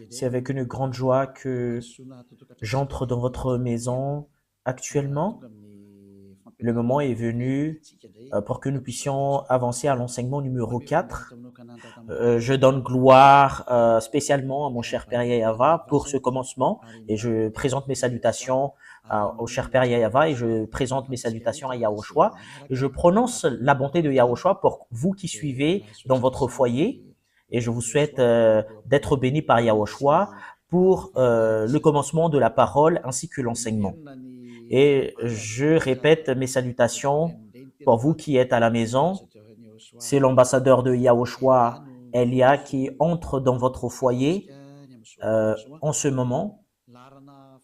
C'est avec une grande joie que j'entre dans votre maison actuellement. Le moment est venu pour que nous puissions avancer à l'enseignement numéro 4. Je donne gloire spécialement à mon cher Père Yayava pour ce commencement et je présente mes salutations au cher Père Yayava et je présente mes salutations à Yahushua. Et je prononce la bonté de Yahushua pour vous qui suivez dans votre foyer et je vous souhaite d'être bénis par Yahushua pour le commencement de la parole ainsi que l'enseignement. Et je répète mes salutations pour vous qui êtes à la maison. C'est l'ambassadeur de Yahushua, Elia, qui entre dans votre foyer en ce moment.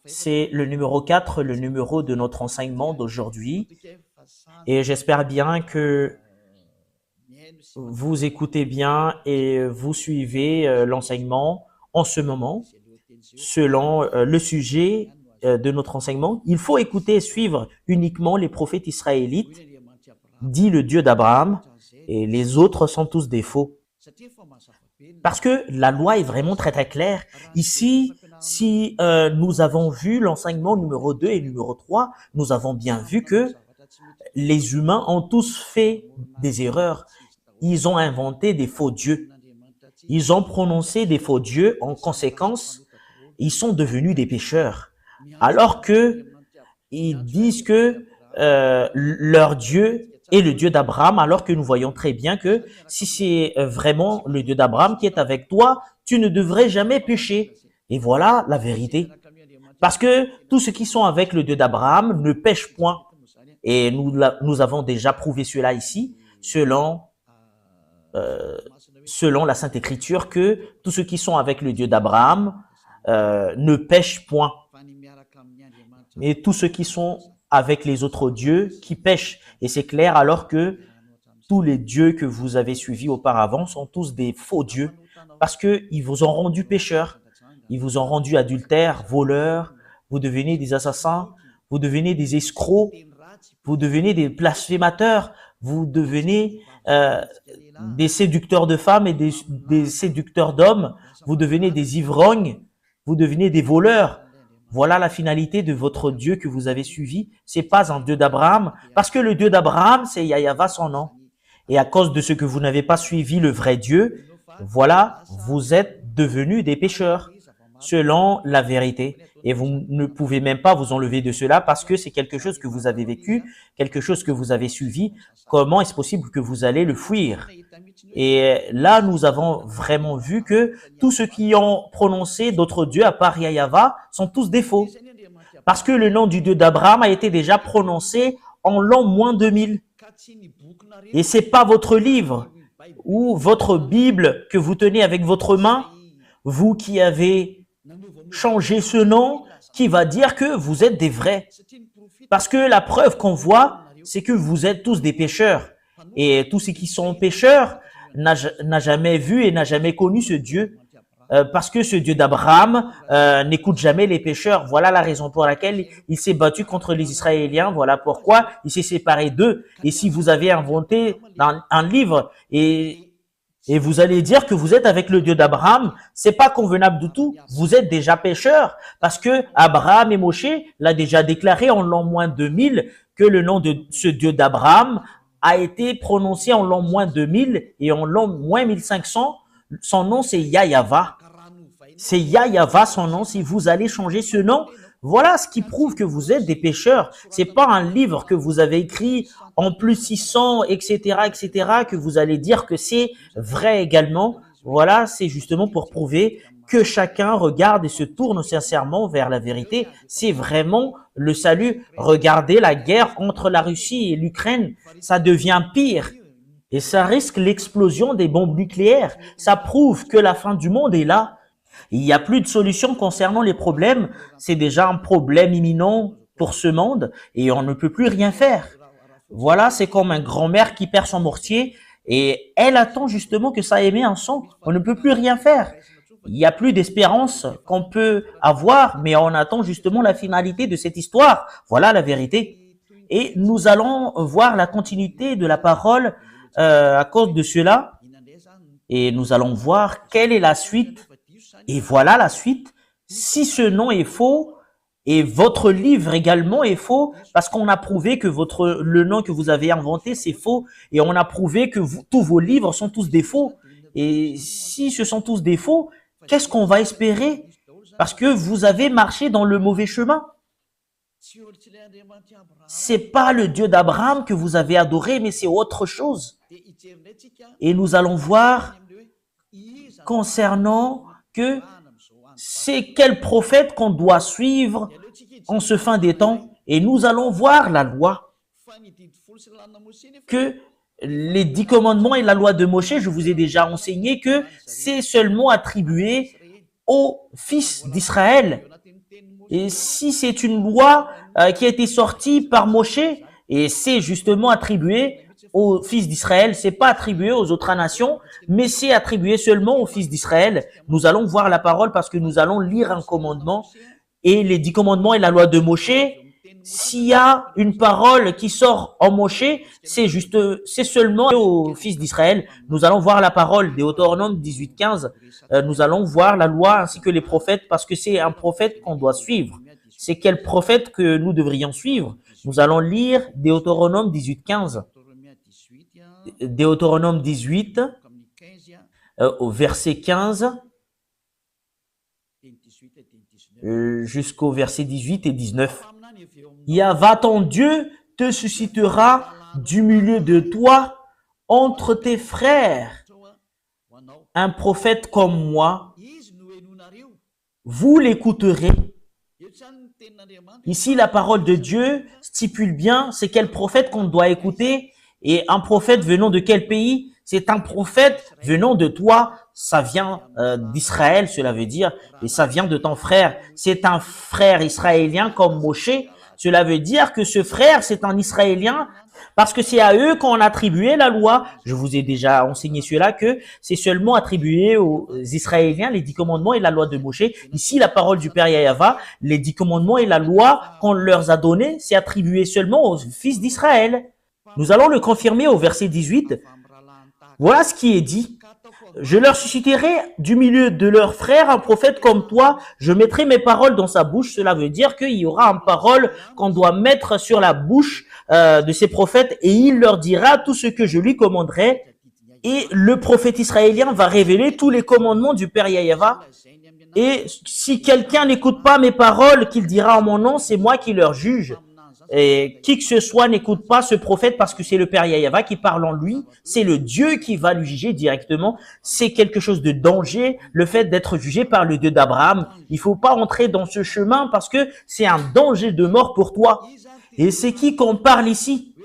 C'est le numéro 4, le numéro de notre enseignement d'aujourd'hui. Et j'espère bien que vous écoutez bien et vous suivez l'enseignement en ce moment selon le sujet de notre enseignement. Il faut écouter et suivre uniquement les prophètes israélites, dit le Dieu d'Abraham, et les autres sont tous des faux. Parce que la loi est vraiment très très claire. Ici, si nous avons vu l'enseignement numéro 2 et numéro 3, nous avons bien vu que les humains ont tous fait des erreurs. Ils ont inventé des faux dieux. Ils ont prononcé des faux dieux. En conséquence, ils sont devenus des pécheurs. Alors que ils disent que leur Dieu est le Dieu d'Abraham, alors que nous voyons très bien que si c'est vraiment le Dieu d'Abraham qui est avec toi, tu ne devrais jamais pécher. Et voilà la vérité. Parce que tous ceux qui sont avec le Dieu d'Abraham ne pêchent point. Et nous avons déjà prouvé cela ici, selon la Sainte Écriture, que tous ceux qui sont avec le Dieu d'Abraham ne pêchent point. Et tous ceux qui sont avec les autres dieux qui pêchent. Et c'est clair alors que tous les dieux que vous avez suivis auparavant sont tous des faux dieux parce qu'ils vous ont rendu pécheurs. Ils vous ont rendu adultères, voleurs, vous devenez des assassins, vous devenez des escrocs, vous devenez des blasphémateurs, vous devenez des séducteurs de femmes et des séducteurs d'hommes, vous devenez des ivrognes, vous devenez des voleurs. Voilà la finalité de votre Dieu que vous avez suivi. C'est pas un Dieu d'Abraham, parce que le Dieu d'Abraham, c'est Yahava son nom. Et à cause de ce que vous n'avez pas suivi le vrai Dieu, voilà, vous êtes devenus des pécheurs, selon la vérité. Et vous ne pouvez même pas vous enlever de cela parce que c'est quelque chose que vous avez vécu, quelque chose que vous avez suivi. Comment est-ce possible que vous allez le fuir? Et là, nous avons vraiment vu que tous ceux qui ont prononcé d'autres dieux à part Yahava sont tous des faux. Parce que le nom du Dieu d'Abraham a été déjà prononcé en l'an moins 2000. Et c'est pas votre livre ou votre Bible que vous tenez avec votre main, vous qui avez changé ce nom, qui va dire que vous êtes des vrais. Parce que la preuve qu'on voit, c'est que vous êtes tous des pécheurs. Et tous ceux qui sont pécheurs n'a jamais vu et n'a jamais connu ce Dieu. Parce que ce Dieu d'Abraham n'écoute jamais les pécheurs. Voilà la raison pour laquelle il s'est battu contre les Israéliens. Voilà pourquoi il s'est séparé d'eux. Et si vous avez inventé un livre et vous allez dire que vous êtes avec le Dieu d'Abraham, c'est pas convenable du tout. Vous êtes déjà pécheurs parce que Abraham et Moshe l'a déjà déclaré en l'an moins 2000 que le nom de ce Dieu d'Abraham a été prononcé en l'an moins 2000 et en l'an moins 1500. Son nom, c'est Yahava. C'est Yahava son nom. Si vous allez changer ce nom, voilà ce qui prouve que vous êtes des pécheurs. C'est pas un livre que vous avez écrit en plus 600, etc., que vous allez dire que c'est vrai également. Voilà, c'est justement pour prouver que chacun regarde et se tourne sincèrement vers la vérité. C'est vraiment le salut. Regardez la guerre entre la Russie et l'Ukraine. Ça devient pire. Et ça risque l'explosion des bombes nucléaires. Ça prouve que la fin du monde est là. Il n'y a plus de solution concernant les problèmes. C'est déjà un problème imminent pour ce monde et on ne peut plus rien faire. Voilà, c'est comme un grand-mère qui perd son mortier et elle attend justement que ça émet un son. On ne peut plus rien faire. Il n'y a plus d'espérance qu'on peut avoir, mais on attend justement la finalité de cette histoire. Voilà la vérité. Et nous allons voir la continuité de la parole à cause de cela. Et nous allons voir quelle est la suite Et voilà la suite. Si ce nom est faux, et votre livre également est faux, parce qu'on a prouvé que le nom que vous avez inventé, c'est faux, et on a prouvé que tous vos livres sont tous des faux. Et si ce sont tous des faux, qu'est-ce qu'on va espérer? Parce que vous avez marché dans le mauvais chemin. C'est pas le Dieu d'Abraham que vous avez adoré, mais c'est autre chose. Et nous allons voir concernant que c'est quel prophète qu'on doit suivre en ce fin des temps. Et nous allons voir la loi. Que les 10 commandements et la loi de Moshe, je vous ai déjà enseigné que c'est seulement attribué aux fils d'Israël. Et si c'est une loi qui a été sortie par Moshe, et c'est justement attribué aux fils d'Israël, c'est pas attribué aux autres nations, mais c'est attribué seulement aux fils d'Israël. Nous allons voir la parole parce que nous allons lire un commandement et les 10 commandements et la loi de Moshe. S'il y a une parole qui sort en Moshe, c'est seulement aux fils d'Israël. Nous allons voir la parole, Deutéronome 18:15. Nous allons voir la loi ainsi que les prophètes parce que c'est un prophète qu'on doit suivre. C'est quel prophète que nous devrions suivre? Nous allons lire Deutéronome 18:15. Deutéronome 18, au verset 15, jusqu'au verset 18 et 19. Yahva ton Dieu te suscitera du milieu de toi, entre tes frères, un prophète comme moi. Vous l'écouterez. Ici, la parole de Dieu stipule bien c'est quel prophète qu'on doit écouter. Et un prophète venant de quel pays? C'est un prophète venant de toi. Ça vient d'Israël, cela veut dire, et ça vient de ton frère. C'est un frère israélien comme Moshe. Cela veut dire que ce frère, c'est un Israélien, parce que c'est à eux qu'on a attribué la loi. Je vous ai déjà enseigné cela, que c'est seulement attribué aux Israéliens, les 10 commandements et la loi de Moshe. Ici, la parole du Père Yahva, les 10 commandements et la loi qu'on leur a donnée, c'est attribué seulement aux fils d'Israël. Nous allons le confirmer au verset 18. Voilà ce qui est dit. Je leur susciterai du milieu de leurs frères un prophète comme toi. Je mettrai mes paroles dans sa bouche. Cela veut dire qu'il y aura une parole qu'on doit mettre sur la bouche de ces prophètes et il leur dira tout ce que je lui commanderai. Et le prophète israélien va révéler tous les commandements du Père Yahva. Et si quelqu'un n'écoute pas mes paroles qu'il dira en mon nom, c'est moi qui leur juge. Et qui que ce soit n'écoute pas ce prophète parce que c'est le Père Yahva qui parle en lui. C'est le Dieu qui va lui juger directement. C'est quelque chose de danger, le fait d'être jugé par le Dieu d'Abraham. Il faut pas entrer dans ce chemin parce que c'est un danger de mort pour toi. Et c'est qui qu'on parle ici?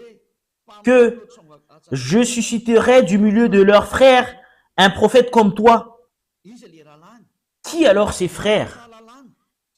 Que je susciterai du milieu de leurs frères un prophète comme toi. Qui alors ces frères?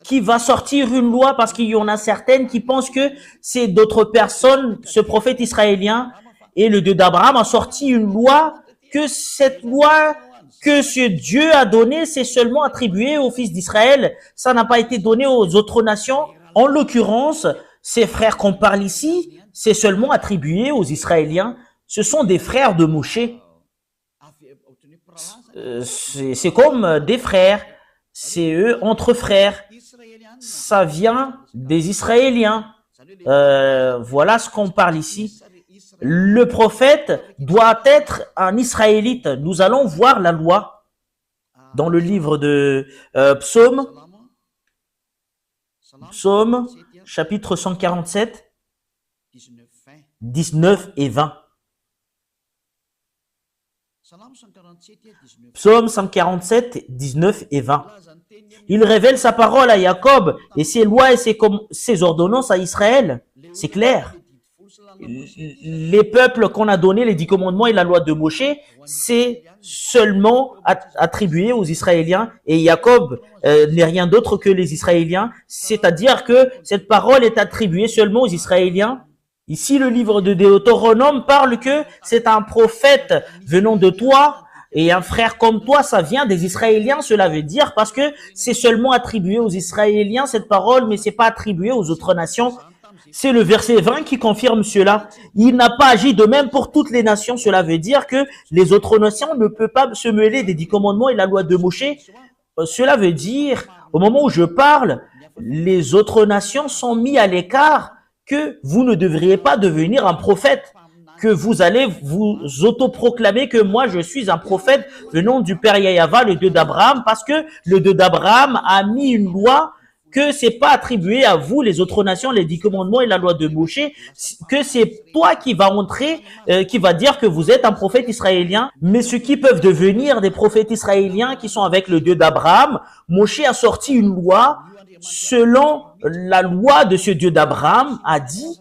Qui va sortir une loi parce qu'il y en a certaines qui pensent que c'est d'autres personnes, ce prophète israélien et le Dieu d'Abraham a sorti une loi, que cette loi que ce Dieu a donnée, c'est seulement attribué aux fils d'Israël. Ça n'a pas été donné aux autres nations. En l'occurrence, ces frères qu'on parle ici, c'est seulement attribué aux Israéliens. Ce sont des frères de Moshe. C'est comme des frères. C'est eux entre frères. Ça vient des Israéliens. Voilà ce qu'on parle ici. Le prophète doit être un Israélite. Nous allons voir la loi dans le livre de Psaume, chapitre 147, 19 et 20. Psaume 147, 19 et 20. Il révèle sa parole à Jacob et ses lois et ses ordonnances à Israël. C'est clair. Les peuples qu'on a donnés, les 10 commandements et la loi de Moshe, c'est seulement attribué aux Israéliens. Et Jacob n'est rien d'autre que les Israéliens. C'est-à-dire que cette parole est attribuée seulement aux Israéliens. Ici, le livre de Deutéronome parle que c'est un prophète venant de toi et un frère comme toi, ça vient des Israéliens, cela veut dire, parce que c'est seulement attribué aux Israéliens cette parole, mais c'est pas attribué aux autres nations. C'est le verset 20 qui confirme cela. Il n'a pas agi de même pour toutes les nations. Cela veut dire que les autres nations ne peuvent pas se mêler des 10 commandements et la loi de Moshe. cela veut dire, au moment où je parle, les autres nations sont mises à l'écart, que vous ne devriez pas devenir un prophète, que vous allez vous autoproclamer que moi je suis un prophète venant du Père Yahweh, le Dieu d'Abraham, parce que le Dieu d'Abraham a mis une loi que c'est pas attribué à vous, les autres nations, les 10 commandements et la loi de Moshe, que c'est toi qui va entrer, qui va dire que vous êtes un prophète israélien. Mais ceux qui peuvent devenir des prophètes israéliens qui sont avec le Dieu d'Abraham, Moshe a sorti une loi selon la loi de ce Dieu d'Abraham, a dit,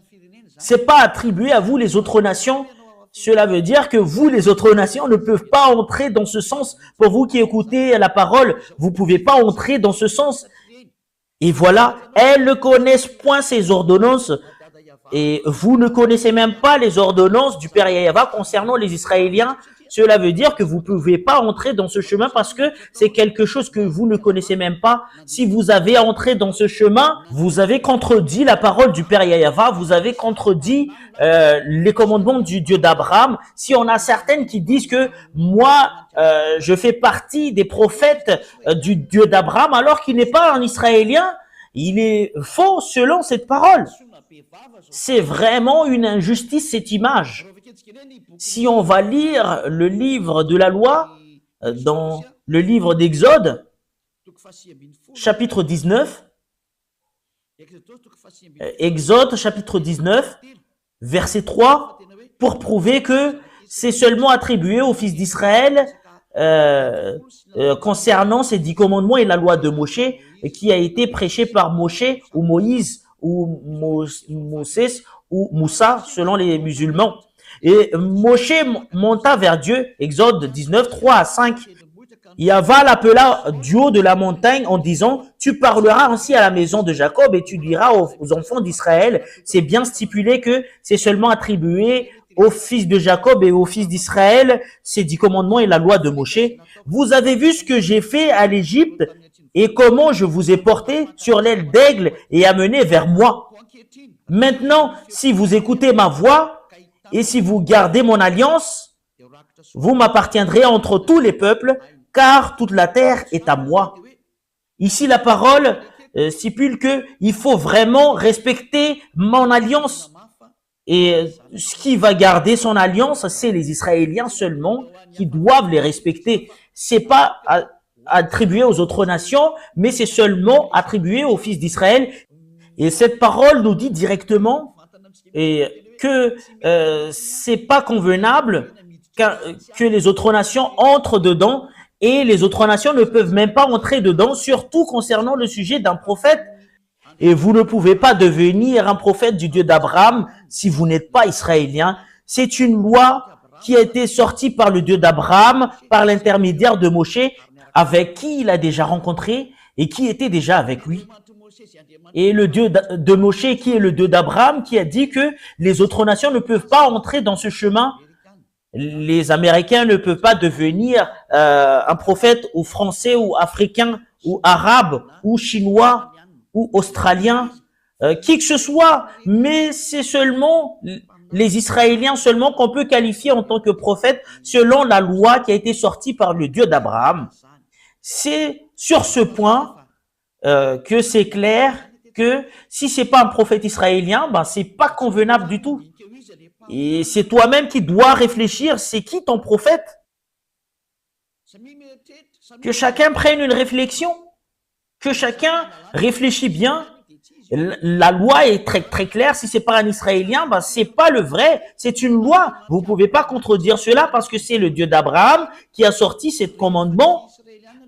c'est pas attribué à vous, les autres nations. Cela veut dire que vous, les autres nations, ne peuvent pas entrer dans ce sens. Pour vous qui écoutez la parole, vous pouvez pas entrer dans ce sens. Et voilà, elles ne connaissent point ces ordonnances. Et vous ne connaissez même pas les ordonnances du Père Yahweh concernant les Israéliens. Cela veut dire que vous ne pouvez pas entrer dans ce chemin parce que c'est quelque chose que vous ne connaissez même pas. Si vous avez entré dans ce chemin, vous avez contredit la parole du Père Yahweh, vous avez contredit les commandements du Dieu d'Abraham. Si on a certaines qui disent que moi, je fais partie des prophètes du Dieu d'Abraham alors qu'il n'est pas un Israélien, il est faux selon cette parole. C'est vraiment une injustice, cette image. Si on va lire le livre de la loi, dans le livre d'Exode, chapitre 19, Exode chapitre 19, verset 3, pour prouver que c'est seulement attribué aux fils d'Israël concernant ces 10 commandements et la loi de Moshe, qui a été prêchée par Moshe ou Moïse ou Moses ou Moussa selon les musulmans. Et Moshe monta vers Dieu, Exode 19, 3 à 5. Yahweh l'appela du haut de la montagne en disant, tu parleras ainsi à la maison de Jacob et tu diras aux enfants d'Israël, c'est bien stipulé que c'est seulement attribué aux fils de Jacob et aux fils d'Israël, ces 10 commandements et la loi de Moshe. Vous avez vu ce que j'ai fait à l'Égypte et comment je vous ai porté sur l'aile d'aigle et amené vers moi. Maintenant, si vous écoutez ma voix, et si vous gardez mon alliance, vous m'appartiendrez entre tous les peuples, car toute la terre est à moi. Ici, la parole stipule que il faut vraiment respecter mon alliance. Et ce qui va garder son alliance, c'est les Israéliens seulement qui doivent les respecter. C'est pas attribué aux autres nations, mais c'est seulement attribué aux fils d'Israël. Et cette parole nous dit directement que c'est pas convenable que les autres nations entrent dedans, et les autres nations ne peuvent même pas entrer dedans, surtout concernant le sujet d'un prophète. Et vous ne pouvez pas devenir un prophète du Dieu d'Abraham si vous n'êtes pas israélien. C'est une loi qui a été sortie par le Dieu d'Abraham, par l'intermédiaire de Moshe, avec qui il a déjà rencontré et qui était déjà avec lui. Et le Dieu de Moshe, qui est le Dieu d'Abraham, qui a dit que les autres nations ne peuvent pas entrer dans ce chemin. Les Américains ne peuvent pas devenir un prophète ou français ou africain ou arabe ou chinois ou australien, qui que ce soit. Mais c'est seulement les Israéliens seulement qu'on peut qualifier en tant que prophète selon la loi qui a été sortie par le Dieu d'Abraham. C'est sur ce point que c'est clair que si c'est pas un prophète israélien, ben c'est pas convenable du tout. Et c'est toi-même qui dois réfléchir, c'est qui ton prophète? Que chacun prenne une réflexion, que chacun réfléchit bien. La loi est très très claire. Si c'est pas un Israélien, ben c'est pas le vrai. C'est une loi. Vous pouvez pas contredire cela parce que c'est le Dieu d'Abraham qui a sorti ce commandement.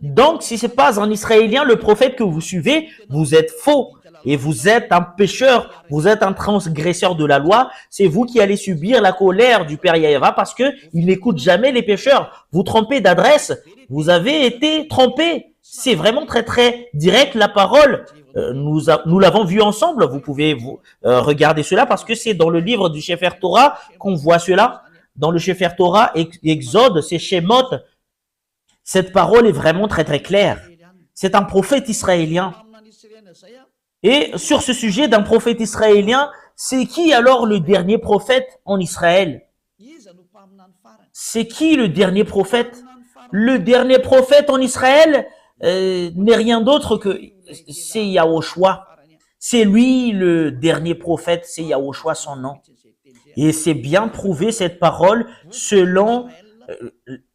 Donc, si c'est pas un Israélien, le prophète que vous suivez, vous êtes faux. Et vous êtes un pécheur, vous êtes un transgresseur de la loi. C'est vous qui allez subir la colère du Père Yahweh parce que il n'écoute jamais les pécheurs. Vous trompez d'adresse, vous avez été trompé. C'est vraiment très très direct la parole. Nous l'avons vu ensemble. Vous pouvez regarder cela parce que c'est dans le livre du Sefer Torah qu'on voit cela. Dans le Sefer Torah, Exode, c'est Shemot. Cette parole est vraiment très très claire. C'est un prophète israélien. Et sur ce sujet d'un prophète israélien, c'est qui alors le dernier prophète en Israël? C'est qui le dernier prophète? Le dernier prophète en Israël, n'est rien d'autre que c'est Yahushua. C'est lui le dernier prophète, c'est Yahushua son nom. Et c'est bien prouvé cette parole selon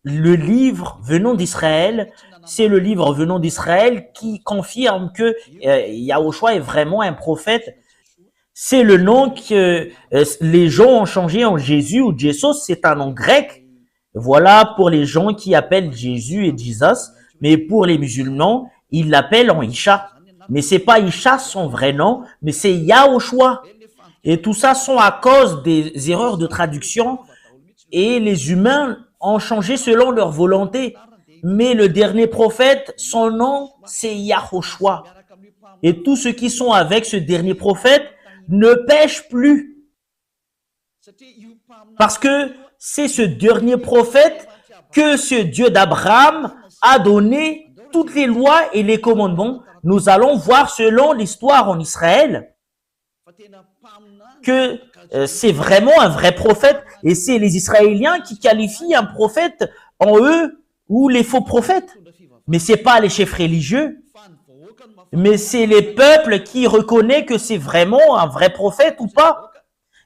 le livre venant d'Israël. C'est le livre venant d'Israël qui confirme que Yahushua est vraiment un prophète. C'est le nom que les gens ont changé en Jésus ou Jesus, c'est un nom grec. Voilà pour les gens qui appellent Jésus et Jesus, mais pour les musulmans, ils l'appellent en Isha. Mais c'est pas Isha son vrai nom, mais c'est Yahushua. Et tout ça sont à cause des erreurs de traduction et les humains ont changé selon leur volonté. Mais le dernier prophète, son nom, c'est Yahushua. Et tous ceux qui sont avec ce dernier prophète ne pêchent plus. Parce que c'est ce dernier prophète que ce Dieu d'Abraham a donné toutes les lois et les commandements. Nous allons voir selon l'histoire en Israël que c'est vraiment un vrai prophète et c'est les Israéliens qui qualifient un prophète en eux ou les faux prophètes. Mais c'est pas les chefs religieux, mais c'est les peuples qui reconnaissent que c'est vraiment un vrai prophète ou pas.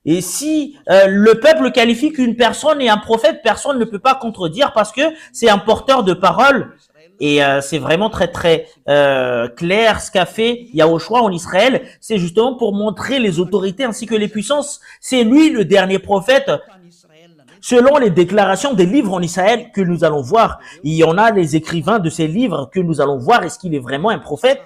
Et si le peuple qualifie qu'une personne est un prophète, personne ne peut pas contredire parce que c'est un porteur de parole. Et c'est vraiment très très clair ce qu'a fait Yahushua en Israël. C'est justement pour montrer les autorités ainsi que les puissances. C'est lui le dernier prophète. Selon les déclarations des livres en Israël que nous allons voir, il y en a les écrivains de ces livres que nous allons voir. Est-ce qu'il est vraiment un prophète?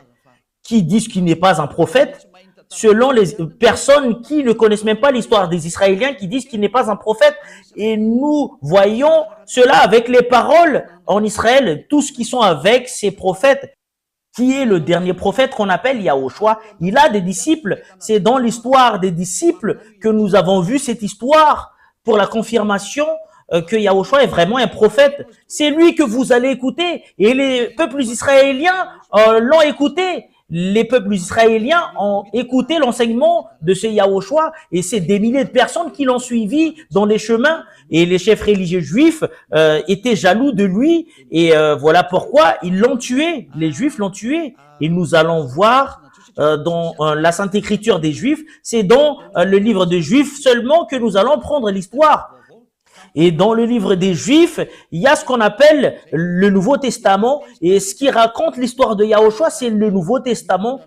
Qui disent qu'il n'est pas un prophète? Selon les personnes qui ne connaissent même pas l'histoire des Israéliens, qui disent qu'il n'est pas un prophète. Et nous voyons cela avec les paroles en Israël, tous qui sont avec ces prophètes. Qui est le dernier prophète qu'on appelle Yahushua? Il a des disciples. C'est dans l'histoire des disciples que nous avons vu cette histoire pour la confirmation que Yahushua est vraiment un prophète. C'est lui que vous allez écouter. Et les peuples israéliens l'ont écouté. Les peuples israéliens ont écouté l'enseignement de ce Yahushua et c'est des milliers de personnes qui l'ont suivi dans les chemins et les chefs religieux juifs étaient jaloux de lui et voilà pourquoi ils l'ont tué. Les juifs l'ont tué et nous allons voir dans la Sainte Écriture des Juifs, c'est dans le livre des Juifs seulement que nous allons prendre l'histoire. Et dans le livre des Juifs, il y a ce qu'on appelle le Nouveau Testament. Et ce qui raconte l'histoire de Yahushua, c'est le Nouveau Testament.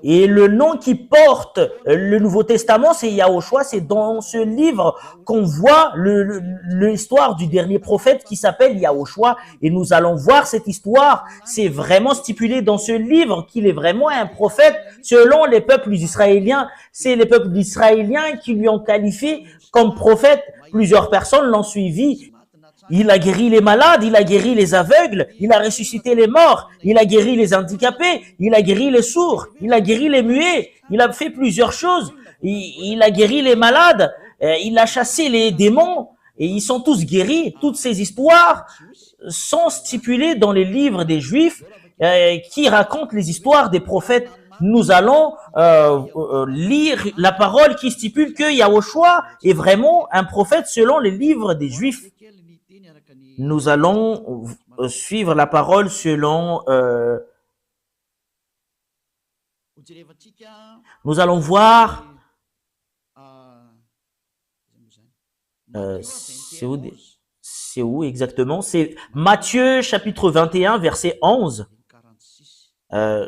Et le nom qui porte le Nouveau Testament, c'est Yahushua. C'est dans ce livre qu'on voit l'histoire du dernier prophète qui s'appelle Yahushua. Et nous allons voir cette histoire. C'est vraiment stipulé dans ce livre qu'il est vraiment un prophète selon les peuples israéliens. C'est les peuples israéliens qui lui ont qualifié comme prophète. Plusieurs personnes l'ont suivi. Il a guéri les malades, il a guéri les aveugles, il a ressuscité les morts, il a guéri les handicapés, il a guéri les sourds, il a guéri les muets, il a fait plusieurs choses. Il a guéri les malades, il a chassé les démons et ils sont tous guéris. Toutes ces histoires sont stipulées dans les livres des Juifs qui racontent les histoires des prophètes. Nous allons lire la parole qui stipule que Yahushua est vraiment un prophète selon les livres des Juifs. Nous allons suivre la parole selon... nous allons voir... c'est où exactement? C'est Matthieu chapitre 21, verset 11.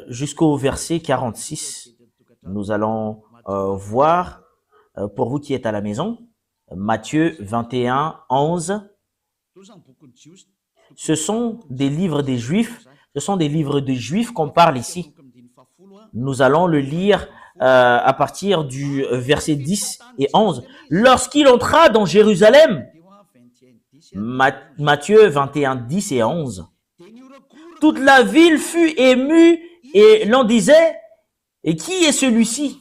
Jusqu'au verset 46. Nous allons voir, pour vous qui êtes à la maison, Matthieu 21, 11. Ce sont des livres des Juifs, qu'on parle ici. Nous allons le lire à partir du verset 10 et 11. Lorsqu'il entra dans Jérusalem, Matthieu 21, 10 et 11. Toute la ville fut émue et l'on disait, et qui est celui-ci?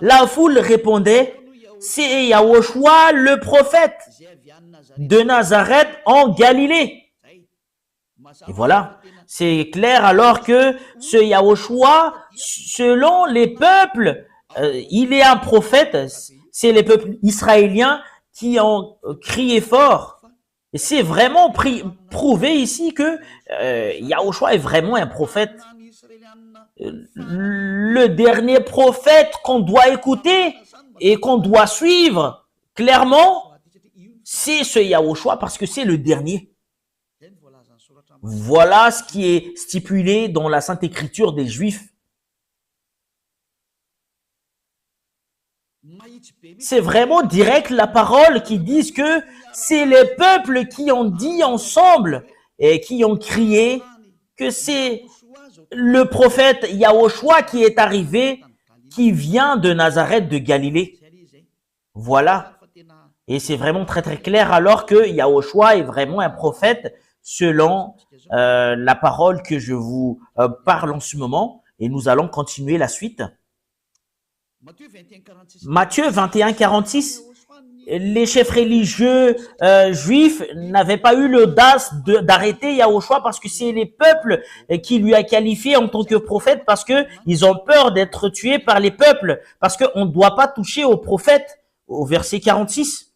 La foule répondait, c'est Yahushua le prophète de Nazareth en Galilée. Et voilà, c'est clair alors que ce Yahushua, selon les peuples, il est un prophète. C'est les peuples israéliens qui ont crié fort. C'est vraiment prouvé ici que Yahushua est vraiment un prophète. Le dernier prophète qu'on doit écouter et qu'on doit suivre, clairement, c'est ce Yahushua parce que c'est le dernier. Voilà ce qui est stipulé dans la Sainte Écriture des Juifs. C'est vraiment direct la parole qui dit que c'est les peuples qui ont dit ensemble et qui ont crié que c'est le prophète Yahushua qui est arrivé, qui vient de Nazareth de Galilée. Voilà. Et c'est vraiment très très clair alors que Yahushua est vraiment un prophète selon la parole que je vous parle en ce moment. Et nous allons continuer la suite. Matthieu 21, 46. Les chefs religieux juifs n'avaient pas eu l'audace d'arrêter Yahushua parce que c'est les peuples qui lui a qualifié en tant que prophète parce que ils ont peur d'être tués par les peuples parce qu'on ne doit pas toucher aux prophètes au verset 46.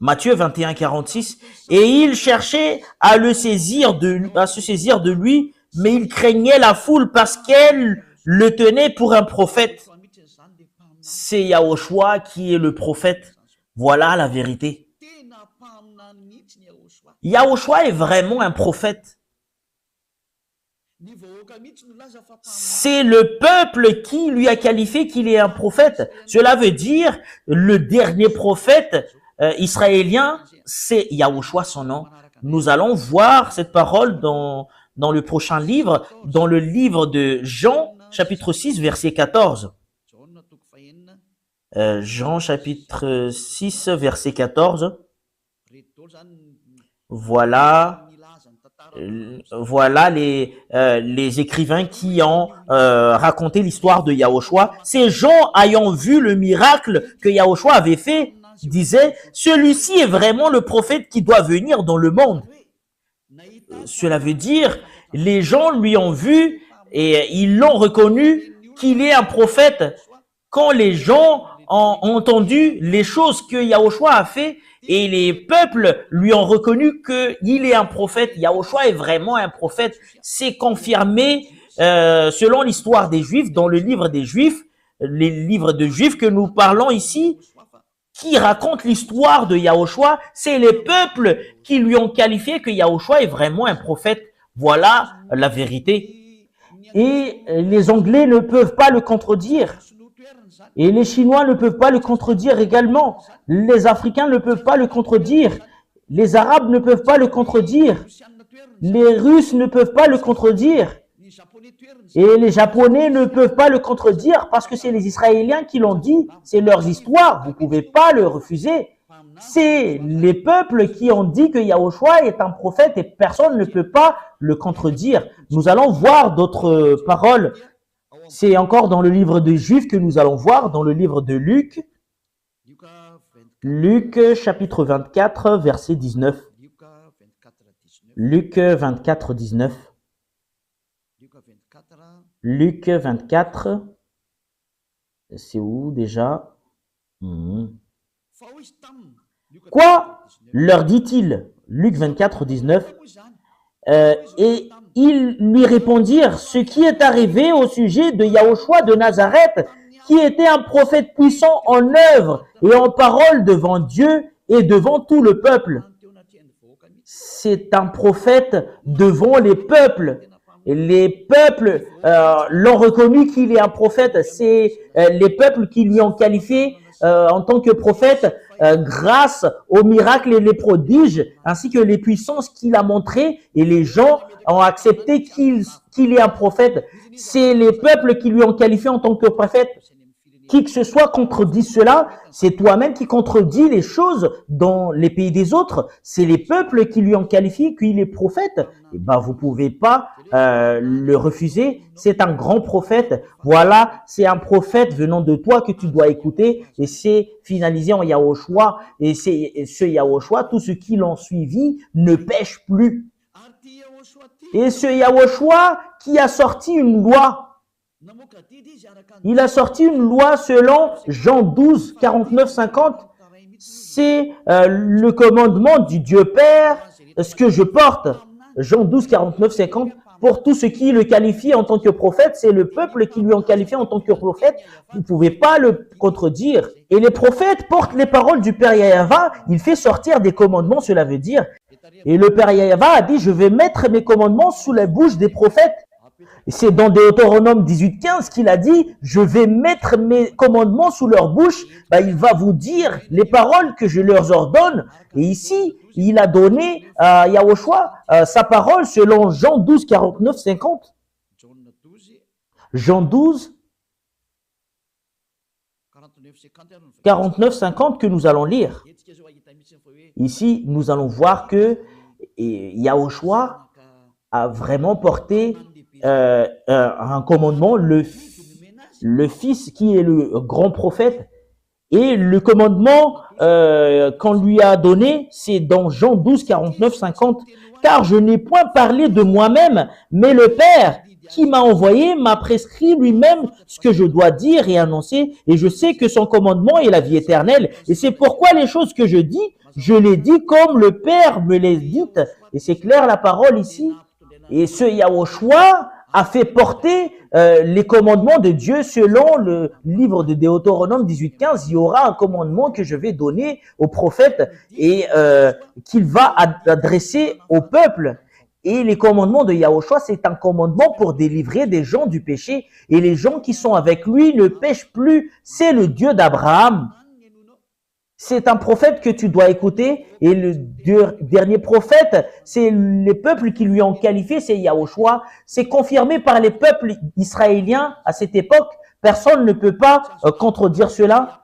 Matthieu 21, 46. Et il cherchait à se saisir de lui, mais il craignait la foule parce qu'elle le tenait pour un prophète. C'est Yahushua qui est le prophète. Voilà la vérité. Yahushua est vraiment un prophète. C'est le peuple qui lui a qualifié qu'il est un prophète. Cela veut dire le dernier prophète israélien, c'est Yahushua son nom. Nous allons voir cette parole dans le prochain livre, dans le livre de Jean, chapitre 6, verset 14. Jean chapitre 6, verset 14. Voilà les écrivains qui ont raconté l'histoire de Yahushua. Ces gens ayant vu le miracle que Yahushua avait fait, disaient, celui-ci est vraiment le prophète qui doit venir dans le monde. Cela veut dire, les gens lui ont vu et ils l'ont reconnu qu'il est un prophète. Quand les gens ont entendu les choses que Yahushua a fait et les peuples lui ont reconnu qu'il est un prophète, Yahushua est vraiment un prophète. C'est confirmé selon l'histoire des Juifs, dans le livre des Juifs, les livres de Juifs que nous parlons ici, qui racontent l'histoire de Yahushua. C'est les peuples qui lui ont qualifié que Yahushua est vraiment un prophète. Voilà la vérité. Et les Anglais ne peuvent pas le contredire. Et les Chinois ne peuvent pas le contredire également. Les Africains ne peuvent pas le contredire. Les Arabes ne peuvent pas le contredire. Les Russes ne peuvent pas le contredire. Et les Japonais ne peuvent pas le contredire parce que c'est les Israéliens qui l'ont dit. C'est leur histoire. Vous ne pouvez pas le refuser. C'est les peuples qui ont dit que Yahushua est un prophète et personne ne peut pas le contredire. Nous allons voir d'autres paroles. C'est encore dans le livre des Juifs que nous allons voir, dans le livre de Luc. Luc chapitre 24, verset 19. Luc 24, 19. Luc 24, c'est où déjà? Quoi? Leur dit-il, Luc 24, 19. Et ils lui répondirent, ce qui est arrivé au sujet de Yahushua de Nazareth, qui était un prophète puissant en œuvre et en parole devant Dieu et devant tout le peuple. C'est un prophète devant les peuples. Et les peuples l'ont reconnu qu'il est un prophète. C'est les peuples qui lui ont qualifié en tant que prophète grâce aux miracles et les prodiges, ainsi que les puissances qu'il a montrées. Et les gens ont accepté qu'il est un prophète. C'est les peuples qui lui ont qualifié en tant que prophète. Qui que ce soit contredit cela, c'est toi-même qui contredis les choses dans les pays des autres. C'est les peuples qui lui ont qualifié qu'il est prophète. Et ben, vous pouvez pas le refuser. C'est un grand prophète. Voilà, c'est un prophète venant de toi que tu dois écouter. Et c'est finalisé en Yahushua. Et c'est ce Yahushua, tous ceux qui l'ont suivi ne pêchent plus. Et ce Yahushua qui a sorti une loi. Il a sorti une loi selon Jean 12, 49, 50. c'est le commandement du Dieu Père, ce que je porte. Jean 12, 49, 50. Pour tout ce qui le qualifie en tant que prophète, c'est le peuple qui lui en qualifie en tant que prophète. Vous ne pouvez pas le contredire. Et les prophètes portent les paroles du Père Yahva. Il fait sortir des commandements, cela veut dire. Et le Père Yahva a dit, je vais mettre mes commandements sous la bouche des prophètes. Et c'est dans Deutéronome 18, 15 qu'il a dit, je vais mettre mes commandements sous leur bouche. Il va vous dire les paroles que je leur ordonne. Et ici, il a donné à Yahushua sa parole selon Jean 12, 49, 50. Jean 12, 49, 50 que nous allons lire. Ici, nous allons voir que Yahushua a vraiment porté un commandement, le Fils qui est le grand prophète. Et le commandement qu'on lui a donné, c'est dans Jean 12, 49, 50. Car je n'ai point parlé de moi-même, mais le Père qui m'a envoyé m'a prescrit lui-même ce que je dois dire et annoncer. Et je sais que son commandement est la vie éternelle. Et c'est pourquoi les choses que je dis, je les dis comme le Père me les dit. Et c'est clair la parole ici. Et ce Yahushua a fait porter les commandements de Dieu selon le livre de Deutéronome 18.15. Il y aura un commandement que je vais donner au prophète et qu'il va adresser au peuple. Et les commandements de Yahushua, c'est un commandement pour délivrer des gens du péché. Et les gens qui sont avec lui ne pêchent plus. C'est le Dieu d'Abraham. C'est un prophète que tu dois écouter. Et le dernier prophète, c'est les peuples qui lui ont qualifié, c'est Yahushua. C'est confirmé par les peuples israéliens à cette époque. Personne ne peut pas contredire cela.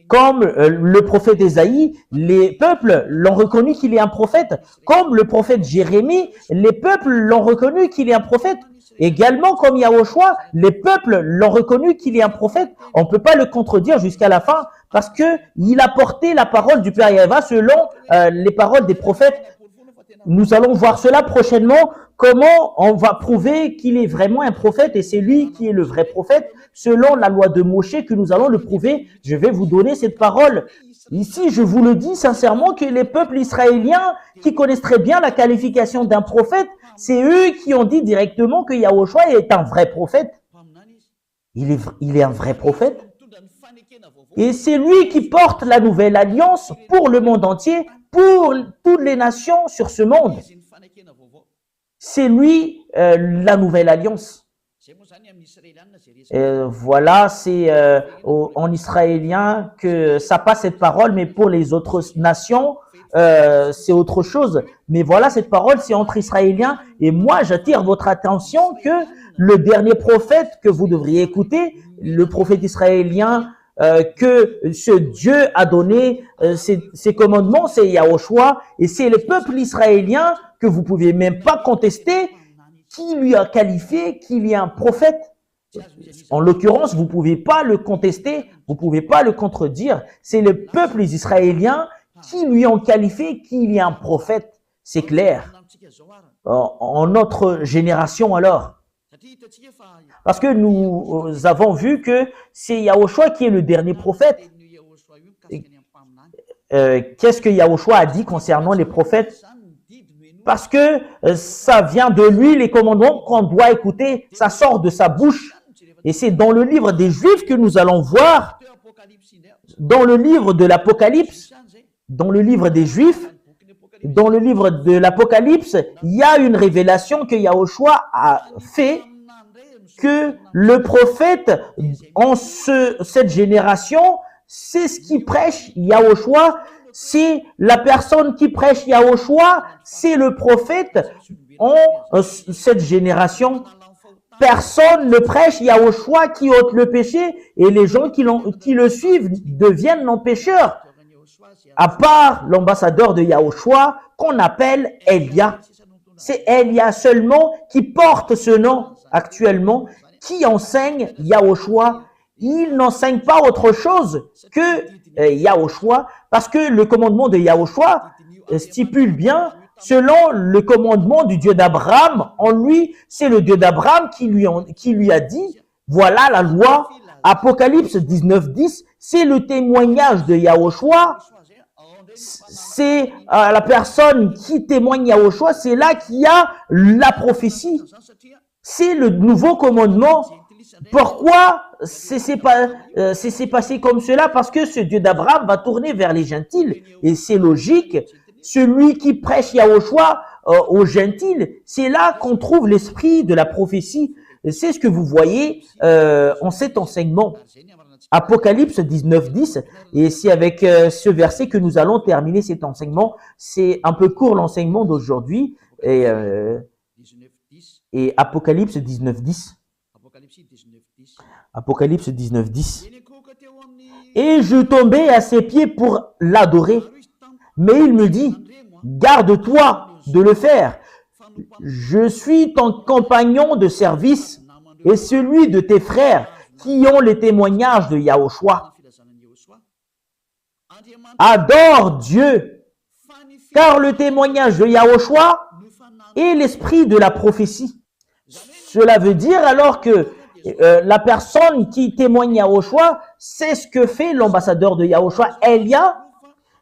Comme le prophète Ésaïe, les peuples l'ont reconnu qu'il est un prophète. Comme le prophète Jérémie, les peuples l'ont reconnu qu'il est un prophète. Également, comme Yahushua, les peuples l'ont reconnu qu'il est un prophète. On ne peut pas le contredire jusqu'à la fin parce que il a porté la parole du Père Yahva selon les paroles des prophètes. Nous allons voir cela prochainement, comment on va prouver qu'il est vraiment un prophète et c'est lui qui est le vrai prophète. Selon la loi de Moshe que nous allons le prouver, je vais vous donner cette parole. Ici, je vous le dis sincèrement que les peuples israéliens qui connaissent très bien la qualification d'un prophète, c'est eux qui ont dit directement que Yahushua est un vrai prophète. Il est un vrai prophète. Et c'est lui qui porte la nouvelle alliance pour le monde entier, pour toutes les nations sur ce monde. C'est lui la nouvelle alliance. Voilà, c'est en israélien que ça passe cette parole, mais pour les autres nations, c'est autre chose. Mais voilà, cette parole, c'est entre Israéliens. Et moi, j'attire votre attention que le dernier prophète que vous devriez écouter, le prophète israélien, que ce Dieu a donné ses commandements, c'est Yahushua, et c'est le peuple israélien que vous pouvez même pas contester, qui lui a qualifié qu'il est un prophète. En l'occurrence, vous pouvez pas le contester, vous pouvez pas le contredire. C'est le peuple israélien qui lui ont qualifié qu'il est un prophète. C'est clair. En notre génération alors. Parce que nous avons vu que c'est Yahushua qui est le dernier prophète. Qu'est-ce que Yahushua a dit concernant les prophètes? Parce que ça vient de lui, les commandements qu'on doit écouter, ça sort de sa bouche. Et c'est dans le livre des Juifs que nous allons voir, dans le livre de l'Apocalypse, dans le livre des Juifs, dans le livre de l'Apocalypse, il y a une révélation que Yahushua a fait, que le prophète en cette génération, c'est ce qui prêche Yahushua, c'est la personne qui prêche Yahushua, c'est le prophète en cette génération. Personne ne prêche Yahushua qui ôte le péché et les gens qui le suivent deviennent non-pécheurs. À part l'ambassadeur de Yahushua qu'on appelle Elia. C'est Elia seulement qui porte ce nom actuellement, qui enseigne Yahushua. Il n'enseigne pas autre chose que Yahushua, parce que le commandement de Yahushua stipule bien, selon le commandement du Dieu d'Abraham, en lui, c'est le Dieu d'Abraham qui lui a dit, voilà la loi, Apocalypse 19:10, c'est le témoignage de Yahushua. C'est la personne qui témoigne Yahushua, c'est là qu'il y a la prophétie. C'est le nouveau commandement. Pourquoi c'est passé comme cela? Parce que ce Dieu d'Abraham va tourner vers les gentils. Et c'est logique. Celui qui prêche Yahushua aux gentils, c'est là qu'on trouve l'esprit de la prophétie. C'est ce que vous voyez en cet enseignement. Apocalypse 19:10, et c'est avec ce verset que nous allons terminer cet enseignement. C'est un peu court l'enseignement d'aujourd'hui. Et Apocalypse 19:10. Apocalypse 19:10. Et je tombais à ses pieds pour l'adorer. Mais il me dit, garde-toi de le faire. Je suis ton compagnon de service et celui de tes frères qui ont les témoignages de Yahushua. Adore Dieu, car le témoignage de Yahushua est l'esprit de la prophétie. Cela veut dire alors que la personne qui témoigne Yahushua, c'est ce que fait l'ambassadeur de Yahushua, Elia,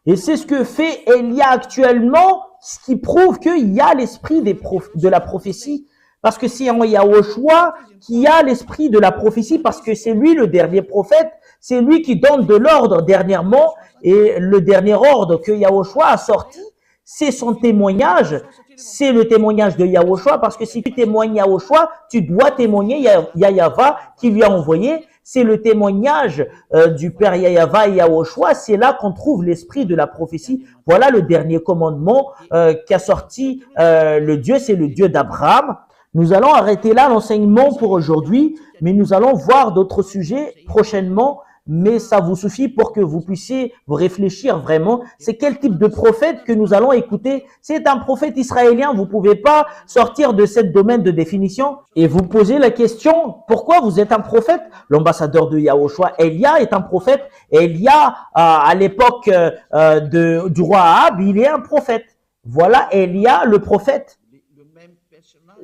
et c'est ce que fait Elia actuellement, ce qui prouve qu'il y a l'esprit de la prophétie. Parce que c'est en Yahushua qu'il y a l'esprit de la prophétie, parce que c'est lui le dernier prophète, c'est lui qui donne de l'ordre dernièrement, et le dernier ordre que Yahushua a sorti, c'est son témoignage, c'est le témoignage de Yahushua, parce que si tu témoignes Yahushua, tu dois témoigner Yahava qui lui a envoyé. C'est le témoignage du Père Yahava et Yahushua. C'est là qu'on trouve l'esprit de la prophétie. Voilà le dernier commandement qu'a sorti le Dieu, c'est le Dieu d'Abraham. Nous allons arrêter là l'enseignement pour aujourd'hui, mais nous allons voir d'autres sujets prochainement. Mais ça vous suffit pour que vous puissiez vous réfléchir vraiment. C'est quel type de prophète que nous allons écouter? C'est un prophète israélien. Vous pouvez pas sortir de ce domaine de définition et vous poser la question, pourquoi vous êtes un prophète? L'ambassadeur de Yahushua, Elia, est un prophète. Elia, à l'époque du roi Ahab, il est un prophète. Voilà Elia, le prophète.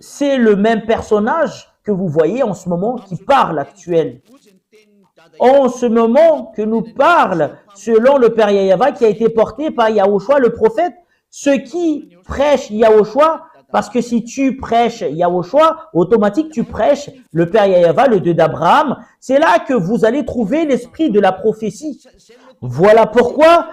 C'est le même personnage que vous voyez en ce moment qui parle actuel. En ce moment que nous parle, selon le Père Yahava qui a été porté par Yahushua le prophète, ceux qui prêchent Yahushua, parce que si tu prêches Yahushua, automatique tu prêches le Père Yahava, le Dieu d'Abraham. C'est là que vous allez trouver l'esprit de la prophétie. Voilà pourquoi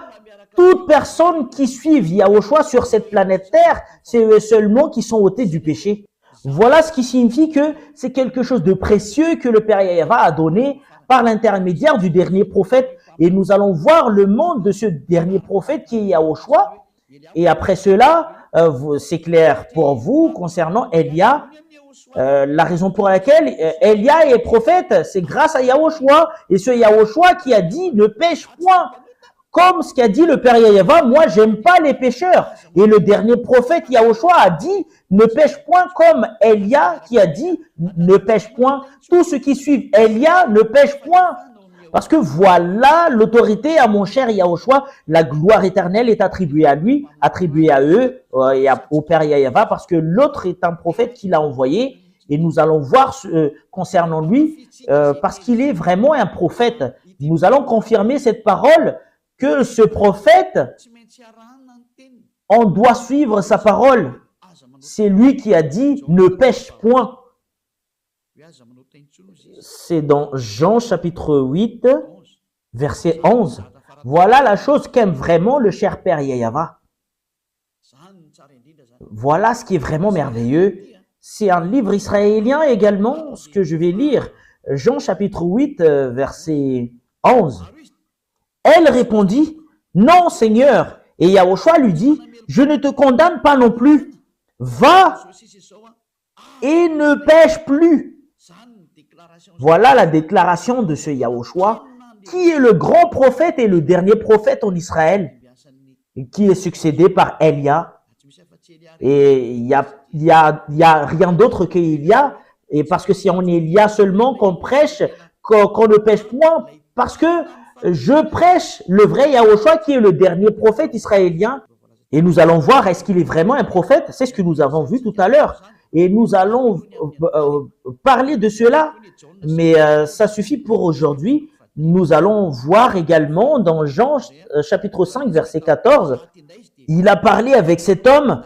toute personne qui suit Yahushua sur cette planète Terre, c'est eux seulement qui sont ôtés du péché. Voilà ce qui signifie que c'est quelque chose de précieux que le Père Yahava a donné par l'intermédiaire du dernier prophète. Et nous allons voir le monde de ce dernier prophète qui est Yahushua. Et après cela, c'est clair pour vous concernant Elia. La raison pour laquelle Elia est prophète, c'est grâce à Yahushua. Et ce Yahushua qui a dit ne pêche point. Comme ce qu'a dit le Père Yahava, moi j'aime pas les pécheurs. Et le dernier prophète Yahushua a dit ne pêche point, comme Elia qui a dit ne pêche point. Tous ceux qui suivent Elia ne pêchent point. Parce que voilà l'autorité à mon cher Yahushua, la gloire éternelle est attribuée à lui, attribuée à eux et au Père Yahava, parce que l'autre est un prophète qu'il a envoyé. Et nous allons voir concernant lui, parce qu'il est vraiment un prophète. Nous allons confirmer cette parole, que ce prophète, on doit suivre sa parole. C'est lui qui a dit, ne pêche point. C'est dans Jean chapitre 8, verset 11. Voilà la chose qu'aime vraiment le cher Père Yahava. Voilà ce qui est vraiment merveilleux. C'est un livre israélien également, ce que je vais lire. Jean chapitre 8, verset 11. Elle répondit, non Seigneur. Et Yahushua lui dit, je ne te condamne pas non plus. Va et ne pêche plus. Voilà la déclaration de ce Yahushua, qui est le grand prophète et le dernier prophète en Israël, qui est succédé par Elia. Et il y a rien d'autre qu'Elia, et parce que c'est en Elia seulement qu'on prêche, qu'on ne pêche point, parce que je prêche le vrai Yahushua qui est le dernier prophète israélien. Et nous allons voir, est-ce qu'il est vraiment un prophète? C'est ce que nous avons vu tout à l'heure. et nous allons parler de cela, mais ça suffit pour aujourd'hui. Nous allons voir également dans Jean chapitre 5, verset 14, il a parlé avec cet homme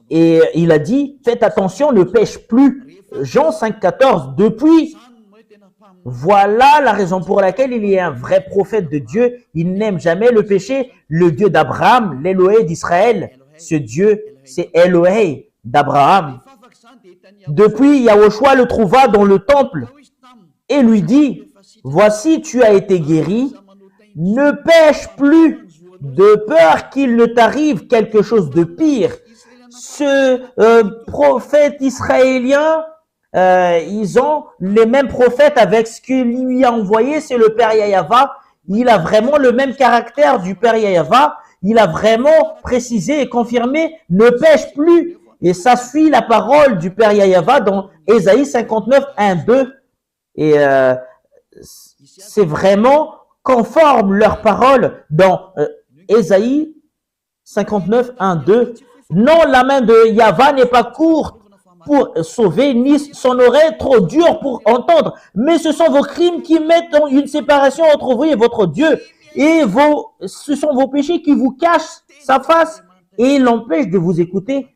et il a dit, faites attention, ne pêche plus. Jean 5, 14, depuis, voilà la raison pour laquelle il est un vrai prophète de Dieu. Il n'aime jamais le péché. Le Dieu d'Abraham, l'Élohé d'Israël, ce Dieu, c'est Élohé d'Abraham. Depuis, Yahushua le trouva dans le temple et lui dit, voici, tu as été guéri, ne pêche plus de peur qu'il ne t'arrive quelque chose de pire. Ce prophète israélien, ils ont les mêmes prophètes avec ce qu'il lui a envoyé, c'est le Père Yahava. Il a vraiment le même caractère du Père Yahava. Il a vraiment précisé et confirmé, ne pêche plus. Et ça suit la parole du Père Yahava dans Ésaïe 59, 1, 2. Et c'est vraiment conforme leur parole dans Ésaïe 59, 1, 2. Non, la main de Yahva n'est pas courte pour sauver, ni son oreille trop dure pour entendre. Mais ce sont vos crimes qui mettent une séparation entre vous et votre Dieu. Et ce sont vos péchés qui vous cachent sa face et l'empêchent de vous écouter.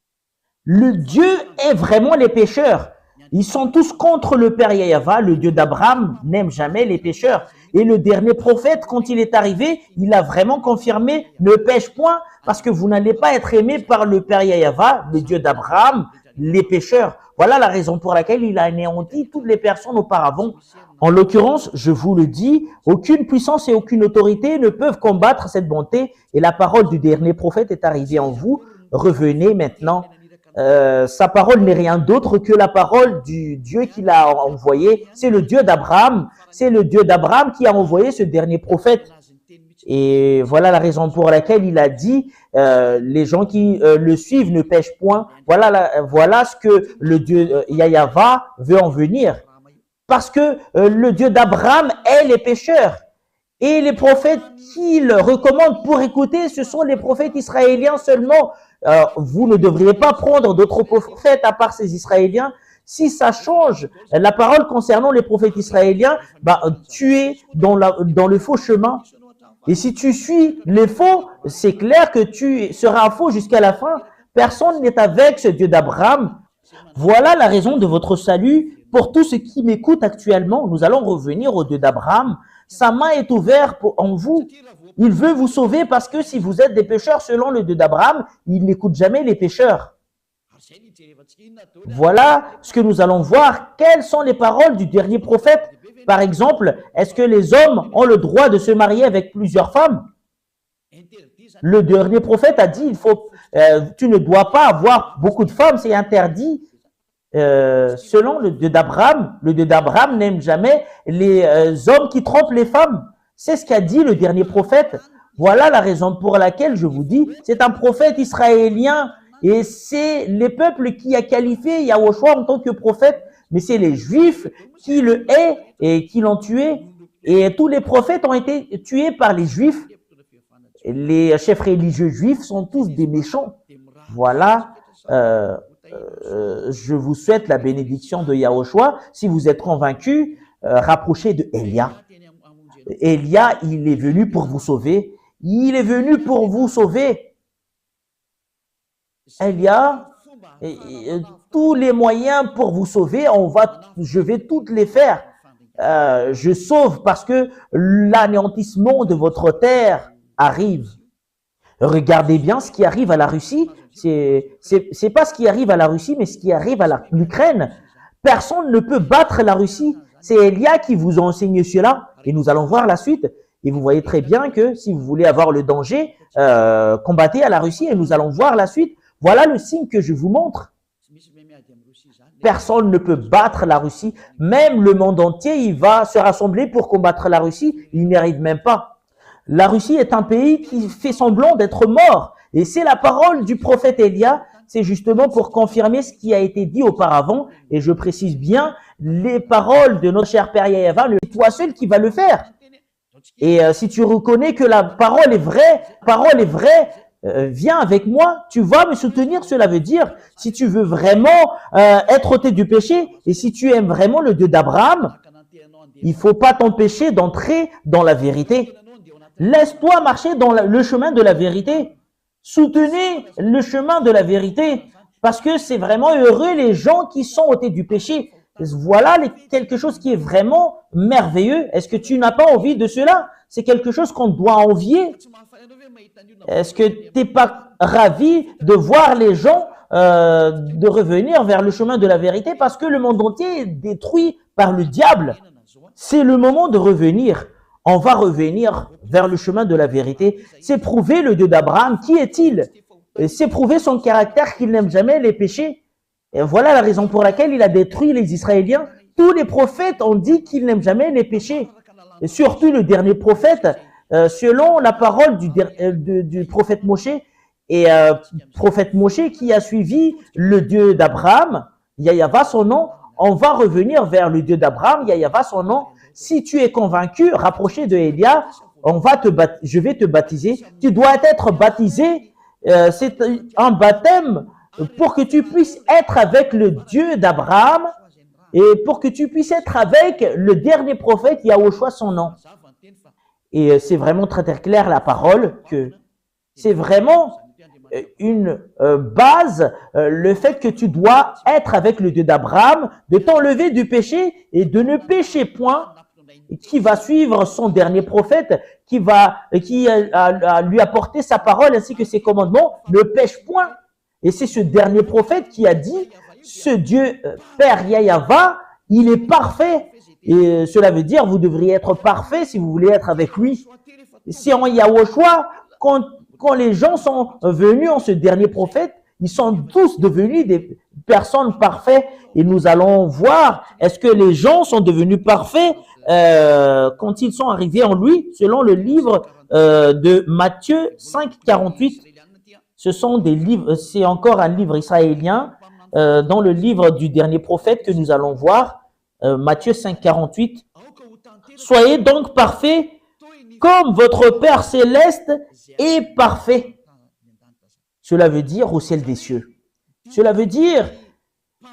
Le Dieu est vraiment les pécheurs. Ils sont tous contre le Père Yahava. Le Dieu d'Abraham n'aime jamais les pécheurs. Et le dernier prophète, quand il est arrivé, il a vraiment confirmé, ne pêche point, parce que vous n'allez pas être aimé par le Père Yahava, le Dieu d'Abraham, les pécheurs. Voilà la raison pour laquelle il a anéanti toutes les personnes auparavant. En l'occurrence, je vous le dis, aucune puissance et aucune autorité ne peuvent combattre cette bonté. Et la parole du dernier prophète est arrivée en vous. Revenez maintenant. Sa parole n'est rien d'autre que la parole du Dieu qu'il a envoyé. C'est le Dieu d'Abraham. C'est le Dieu d'Abraham qui a envoyé ce dernier prophète. Et voilà la raison pour laquelle il a dit, les gens qui le suivent ne pêchent point. Voilà ce que le Dieu Yahava veut en venir. Parce que le Dieu d'Abraham est les pécheurs. Et les prophètes qu'il recommande pour écouter, ce sont les prophètes israéliens seulement. Vous ne devriez pas prendre d'autres prophètes à part ces Israéliens. Si ça change la parole concernant les prophètes israéliens, tu es dans le faux chemin. Et si tu suis les faux, c'est clair que tu seras faux jusqu'à la fin. Personne n'est avec ce Dieu d'Abraham. Voilà la raison de votre salut. Pour tous ceux qui m'écoutent actuellement, nous allons revenir au Dieu d'Abraham. Sa main est ouverte en vous. Il veut vous sauver parce que si vous êtes des pécheurs selon le Dieu d'Abraham, il n'écoute jamais les pécheurs. Voilà ce que nous allons voir. Quelles sont les paroles du dernier prophète? Par exemple, est-ce que les hommes ont le droit de se marier avec plusieurs femmes? Le dernier prophète a dit, tu ne dois pas avoir beaucoup de femmes, c'est interdit. Selon le Dieu d'Abraham, le Dieu d'Abraham n'aime jamais les hommes qui trompent les femmes. C'est ce qu'a dit le dernier prophète. Voilà la raison pour laquelle je vous dis, c'est un prophète israélien et c'est les peuples qui a qualifié Yahushua en tant que prophète, mais c'est les Juifs qui le haïssent et qui l'ont tué. Et tous les prophètes ont été tués par les Juifs. Les chefs religieux juifs sont tous des méchants. Voilà. Je vous souhaite la bénédiction de Yahushua. Si vous êtes convaincus, rapprochez de Élia. Élia, il est venu pour vous sauver. Il est venu pour vous sauver. Élia, tous les moyens pour vous sauver, je vais toutes les faire. Je sauve parce que l'anéantissement de votre terre arrive. Regardez bien ce qui arrive à la Russie. C'est pas ce qui arrive à la Russie, mais ce qui arrive à l'Ukraine. Personne ne peut battre la Russie. C'est Élia qui vous a enseigné cela. Et nous allons voir la suite. Et vous voyez très bien que si vous voulez avoir le danger, combattez à la Russie. Et nous allons voir la suite. Voilà le signe que je vous montre. Personne ne peut battre la Russie. Même le monde entier, il va se rassembler pour combattre la Russie. Il n'y arrive même pas. La Russie est un pays qui fait semblant d'être mort. Et c'est la parole du prophète Élia. C'est justement pour confirmer ce qui a été dit auparavant. Et je précise bien, les paroles de notre cher Père Yahava, c'est toi seul qui va le faire. Et si tu reconnais que la parole est vraie, viens avec moi, tu vas me soutenir. Cela veut dire, si tu veux vraiment être ôté du péché et si tu aimes vraiment le Dieu d'Abraham, il faut pas t'empêcher d'entrer dans la vérité. Laisse-toi marcher dans le chemin de la vérité. Soutenez le chemin de la vérité parce que c'est vraiment heureux les gens qui sont ôtés du péché. Voilà quelque chose qui est vraiment merveilleux. Est-ce que tu n'as pas envie de cela? C'est quelque chose qu'on doit envier. Est-ce que tu n'es pas ravi de voir les gens de revenir vers le chemin de la vérité parce que le monde entier est détruit par le diable? C'est le moment de revenir. On va revenir vers le chemin de la vérité. C'est prouver le Dieu d'Abraham. Qui est-il? C'est prouver son caractère qu'il n'aime jamais les péchés. Et voilà la raison pour laquelle il a détruit les Israéliens. Tous les prophètes ont dit qu'ils n'aiment jamais les péchés. Et surtout le dernier prophète, selon la parole du prophète Moshe, et prophète Moshe qui a suivi le Dieu d'Abraham, Yahva son nom, on va revenir vers le Dieu d'Abraham, Yahva son nom. Si tu es convaincu, rapproché de Élia, je vais te baptiser. Tu dois être baptisé. C'est un baptême pour que tu puisses être avec le Dieu d'Abraham et pour que tu puisses être avec le dernier prophète, Yahushua son nom. Et c'est vraiment très très clair la parole que c'est vraiment une base, le fait que tu dois être avec le Dieu d'Abraham, de t'enlever du péché et de ne pécher point, qui va suivre son dernier prophète, qui a lui apporté sa parole ainsi que ses commandements, ne pêche point. Et c'est ce dernier prophète qui a dit, ce Dieu Père Yahva, il est parfait. Et cela veut dire, vous devriez être parfait si vous voulez être avec lui. C'est en Yahushua, quand les gens sont venus en ce dernier prophète, ils sont tous devenus des personnes parfaites. Et nous allons voir, est-ce que les gens sont devenus parfaits quand ils sont arrivés en lui, selon le livre de Matthieu 5, 48. Ce sont des livres, c'est encore un livre israélien dans le livre du dernier prophète que nous allons voir, Matthieu 5, 48. Soyez donc parfaits comme votre Père céleste est parfait. Cela veut dire au ciel des cieux. Cela veut dire,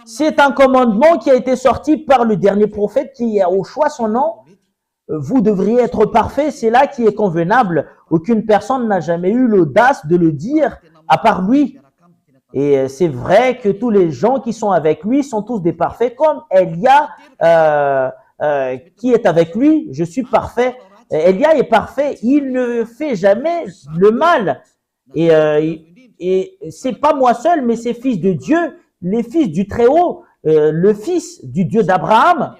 c'est un commandement qui a été sorti par le dernier prophète qui est au choix son nom. Vous devriez être parfait, c'est là qui est convenable. Aucune personne n'a jamais eu l'audace de le dire à part lui. Et c'est vrai que tous les gens qui sont avec lui sont tous des parfaits, comme Elia qui est avec lui. Je suis parfait. Elia est parfait. Il ne fait jamais le mal. Et c'est pas moi seul, mais c'est fils de Dieu, les fils du Très-Haut, le fils du Dieu d'Abraham.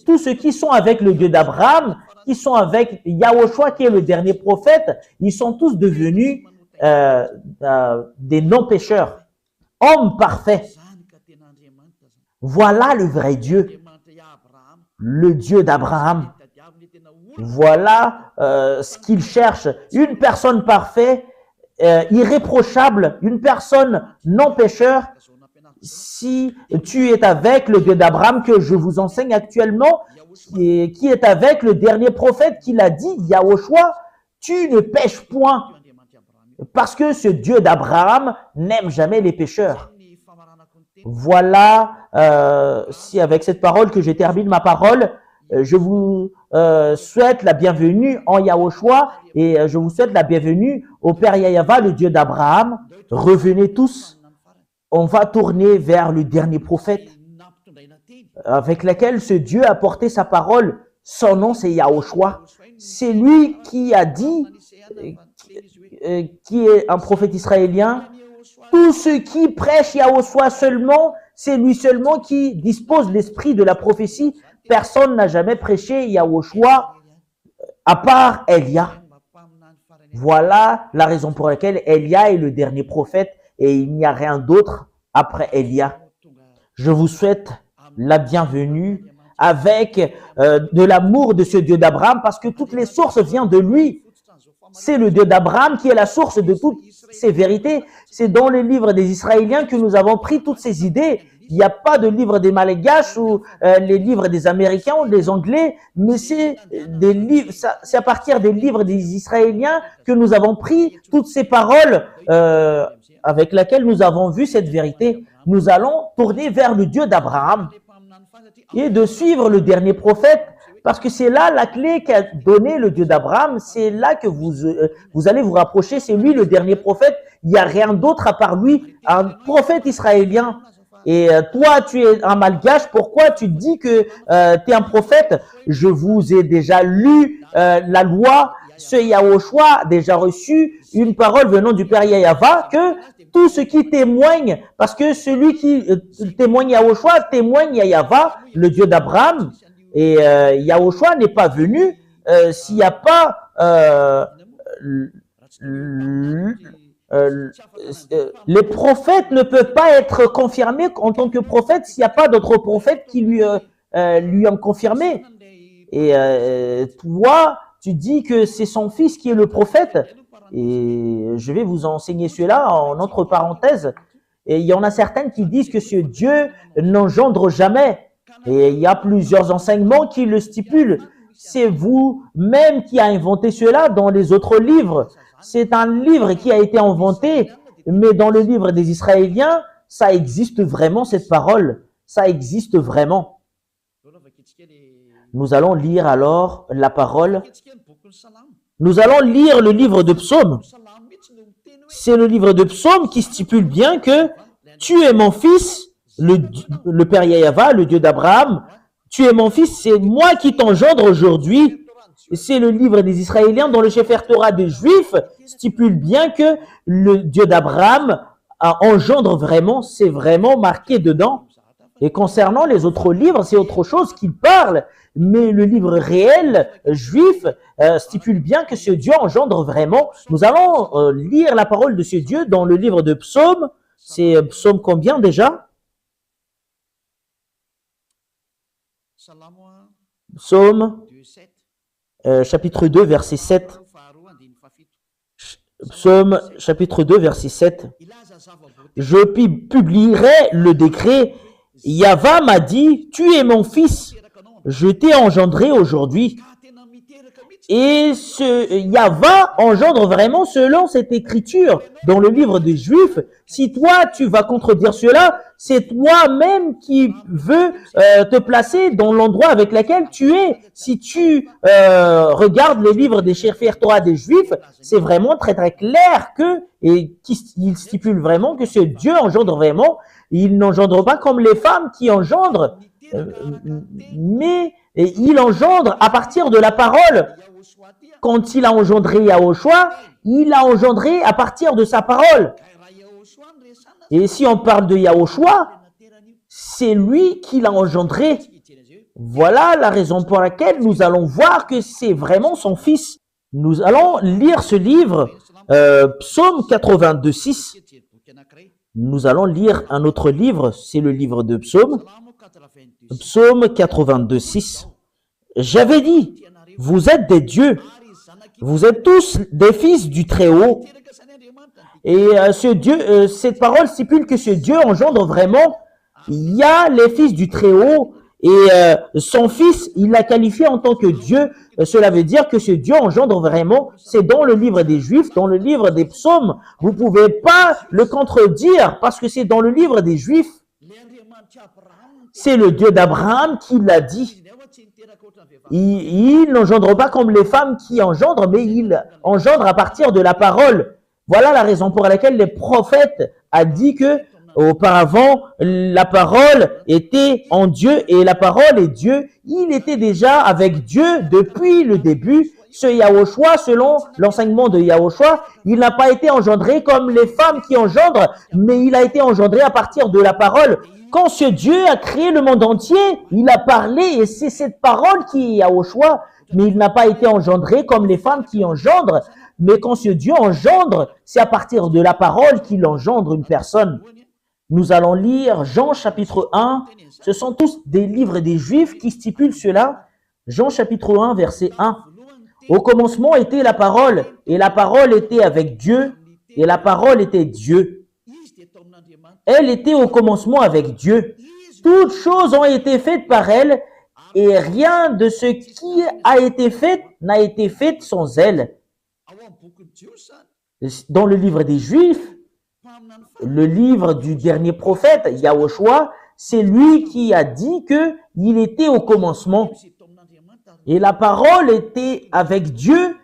Tous ceux qui sont avec le Dieu d'Abraham, qui sont avec Yahushua qui est le dernier prophète, ils sont tous devenus des non-pécheurs, hommes parfaits. Voilà le vrai Dieu, le Dieu d'Abraham. Voilà ce qu'il cherche, une personne parfaite, irréprochable, une personne non-pécheur. Si tu es avec le Dieu d'Abraham que je vous enseigne actuellement, qui est avec le dernier prophète qui l'a dit, Yahushua, tu ne pêches point. Parce que ce Dieu d'Abraham n'aime jamais les pécheurs. Voilà, si avec cette parole que je termine ma parole, je vous souhaite la bienvenue en Yahushua et je vous souhaite la bienvenue au Père Yahva, le Dieu d'Abraham. Revenez tous. On va tourner vers le dernier prophète avec lequel ce Dieu a porté sa parole. Son nom, c'est Yahushua. C'est lui qui a dit, qui est un prophète israélien, tous ceux qui prêchent Yahushua seulement, c'est lui seulement qui dispose l'esprit de la prophétie. Personne n'a jamais prêché Yahushua à part Elia. Voilà la raison pour laquelle Elia est le dernier prophète et il n'y a rien d'autre après Elia. Je vous souhaite la bienvenue avec de l'amour de ce Dieu d'Abraham parce que toutes les sources viennent de lui. C'est le Dieu d'Abraham qui est la source de toutes ces vérités. C'est dans le livre des Israéliens que nous avons pris toutes ces idées. Il n'y a pas de livre des Malgaches ou les livres des Américains ou des Anglais, mais c'est des livres, c'est à partir des livres des Israéliens que nous avons pris toutes ces paroles avec lesquelles nous avons vu cette vérité. Nous allons tourner vers le Dieu d'Abraham et de suivre le dernier prophète, parce que c'est là la clé qu'a donné le Dieu d'Abraham. C'est là que vous allez vous rapprocher. C'est lui le dernier prophète. Il n'y a rien d'autre à part lui, un prophète israélien. Et toi, tu es un malgache. Pourquoi tu dis que tu es un prophète? Je vous ai déjà lu la loi. Ce Yahushua a déjà reçu une parole venant du Père Yahava que tout ce qui témoigne, parce que celui qui témoigne Yahushua témoigne Yahava, le Dieu d'Abraham. Et Yahushua n'est pas venu s'il n'y a pas les prophètes ne peuvent pas être confirmés en tant que prophètes s'il n'y a pas d'autres prophètes qui lui ont confirmé. Et toi, tu dis que c'est son fils qui est le prophète. Et je vais vous enseigner cela en entre parenthèses. Et il y en a certaines qui disent que ce Dieu n'engendre jamais. Et il y a plusieurs enseignements qui le stipulent. C'est vous-même qui a inventé cela dans les autres livres. C'est un livre qui a été inventé, mais dans le livre des Israéliens, ça existe vraiment cette parole. Ça existe vraiment. Nous allons lire alors la parole. Nous allons lire le livre de Psaume. C'est le livre de Psaume qui stipule bien que tu es mon fils, le Père Yahava, le Dieu d'Abraham. Tu es mon fils, c'est moi qui t'engendre aujourd'hui. C'est le livre des Israéliens dont le Sefer Torah des Juifs stipule bien que le Dieu d'Abraham engendre vraiment, c'est vraiment marqué dedans. Et concernant les autres livres, c'est autre chose qu'il parle. Mais le livre réel juif stipule bien que ce Dieu engendre vraiment. Nous allons lire la parole de ce Dieu dans le livre de Psaume. C'est Psaume combien déjà? Psaume chapitre 2, verset 7. Psaume chapitre 2, verset 7. Je publierai le décret. Yahva m'a dit, tu es mon fils, je t'ai engendré aujourd'hui. Et ce Yahva engendre vraiment selon cette écriture dans le livre des Juifs. Si toi, tu vas contredire cela, c'est toi-même qui veux te placer dans l'endroit avec lequel tu es. Si tu regardes le livre des Sefer Torah des Juifs, c'est vraiment très très clair que, et il stipule vraiment que ce Dieu engendre vraiment. Il n'engendre pas comme les femmes qui engendrent, mais il engendre à partir de la parole. Quand il a engendré Yahushua, il a engendré à partir de sa parole. Et si on parle de Yahushua, c'est lui qui l'a engendré. Voilà la raison pour laquelle nous allons voir que c'est vraiment son fils. Nous allons lire ce livre, Psaume 82, 6. Nous allons lire un autre livre, c'est le livre de Psaume. Psaume 82, 6. J'avais dit, vous êtes des dieux, vous êtes tous des fils du Très-Haut. Et ce Dieu, cette parole stipule que ce Dieu engendre vraiment. Il y a les fils du Très-Haut et son fils, il l'a qualifié en tant que Dieu. Cela veut dire que ce Dieu engendre vraiment. C'est dans le livre des Juifs, dans le livre des Psaumes. Vous pouvez pas le contredire parce que c'est dans le livre des Juifs. C'est le Dieu d'Abraham qui l'a dit. Il n'engendre pas comme les femmes qui engendrent, mais il engendre à partir de la parole. Voilà la raison pour laquelle les prophètes a dit que auparavant la parole était en Dieu et la parole est Dieu. Il était déjà avec Dieu depuis le début. Ce Yahushua, selon l'enseignement de Yahushua, il n'a pas été engendré comme les femmes qui engendrent, mais il a été engendré à partir de la parole. Quand ce Dieu a créé le monde entier, il a parlé et c'est cette parole qui est Yahushua, mais il n'a pas été engendré comme les femmes qui engendrent. Mais quand ce Dieu engendre, c'est à partir de la parole qu'il engendre une personne. Nous allons lire Jean chapitre 1. Ce sont tous des livres des Juifs qui stipulent cela. Jean chapitre 1, verset 1. Au commencement était la parole, et la parole était avec Dieu, et la parole était Dieu. Elle était au commencement avec Dieu. Toutes choses ont été faites par elle et rien de ce qui a été fait n'a été fait sans elle. Dans le livre des Juifs, le livre du dernier prophète, Yahushua, c'est lui qui a dit qu'il était au commencement. Et la parole était avec Dieu,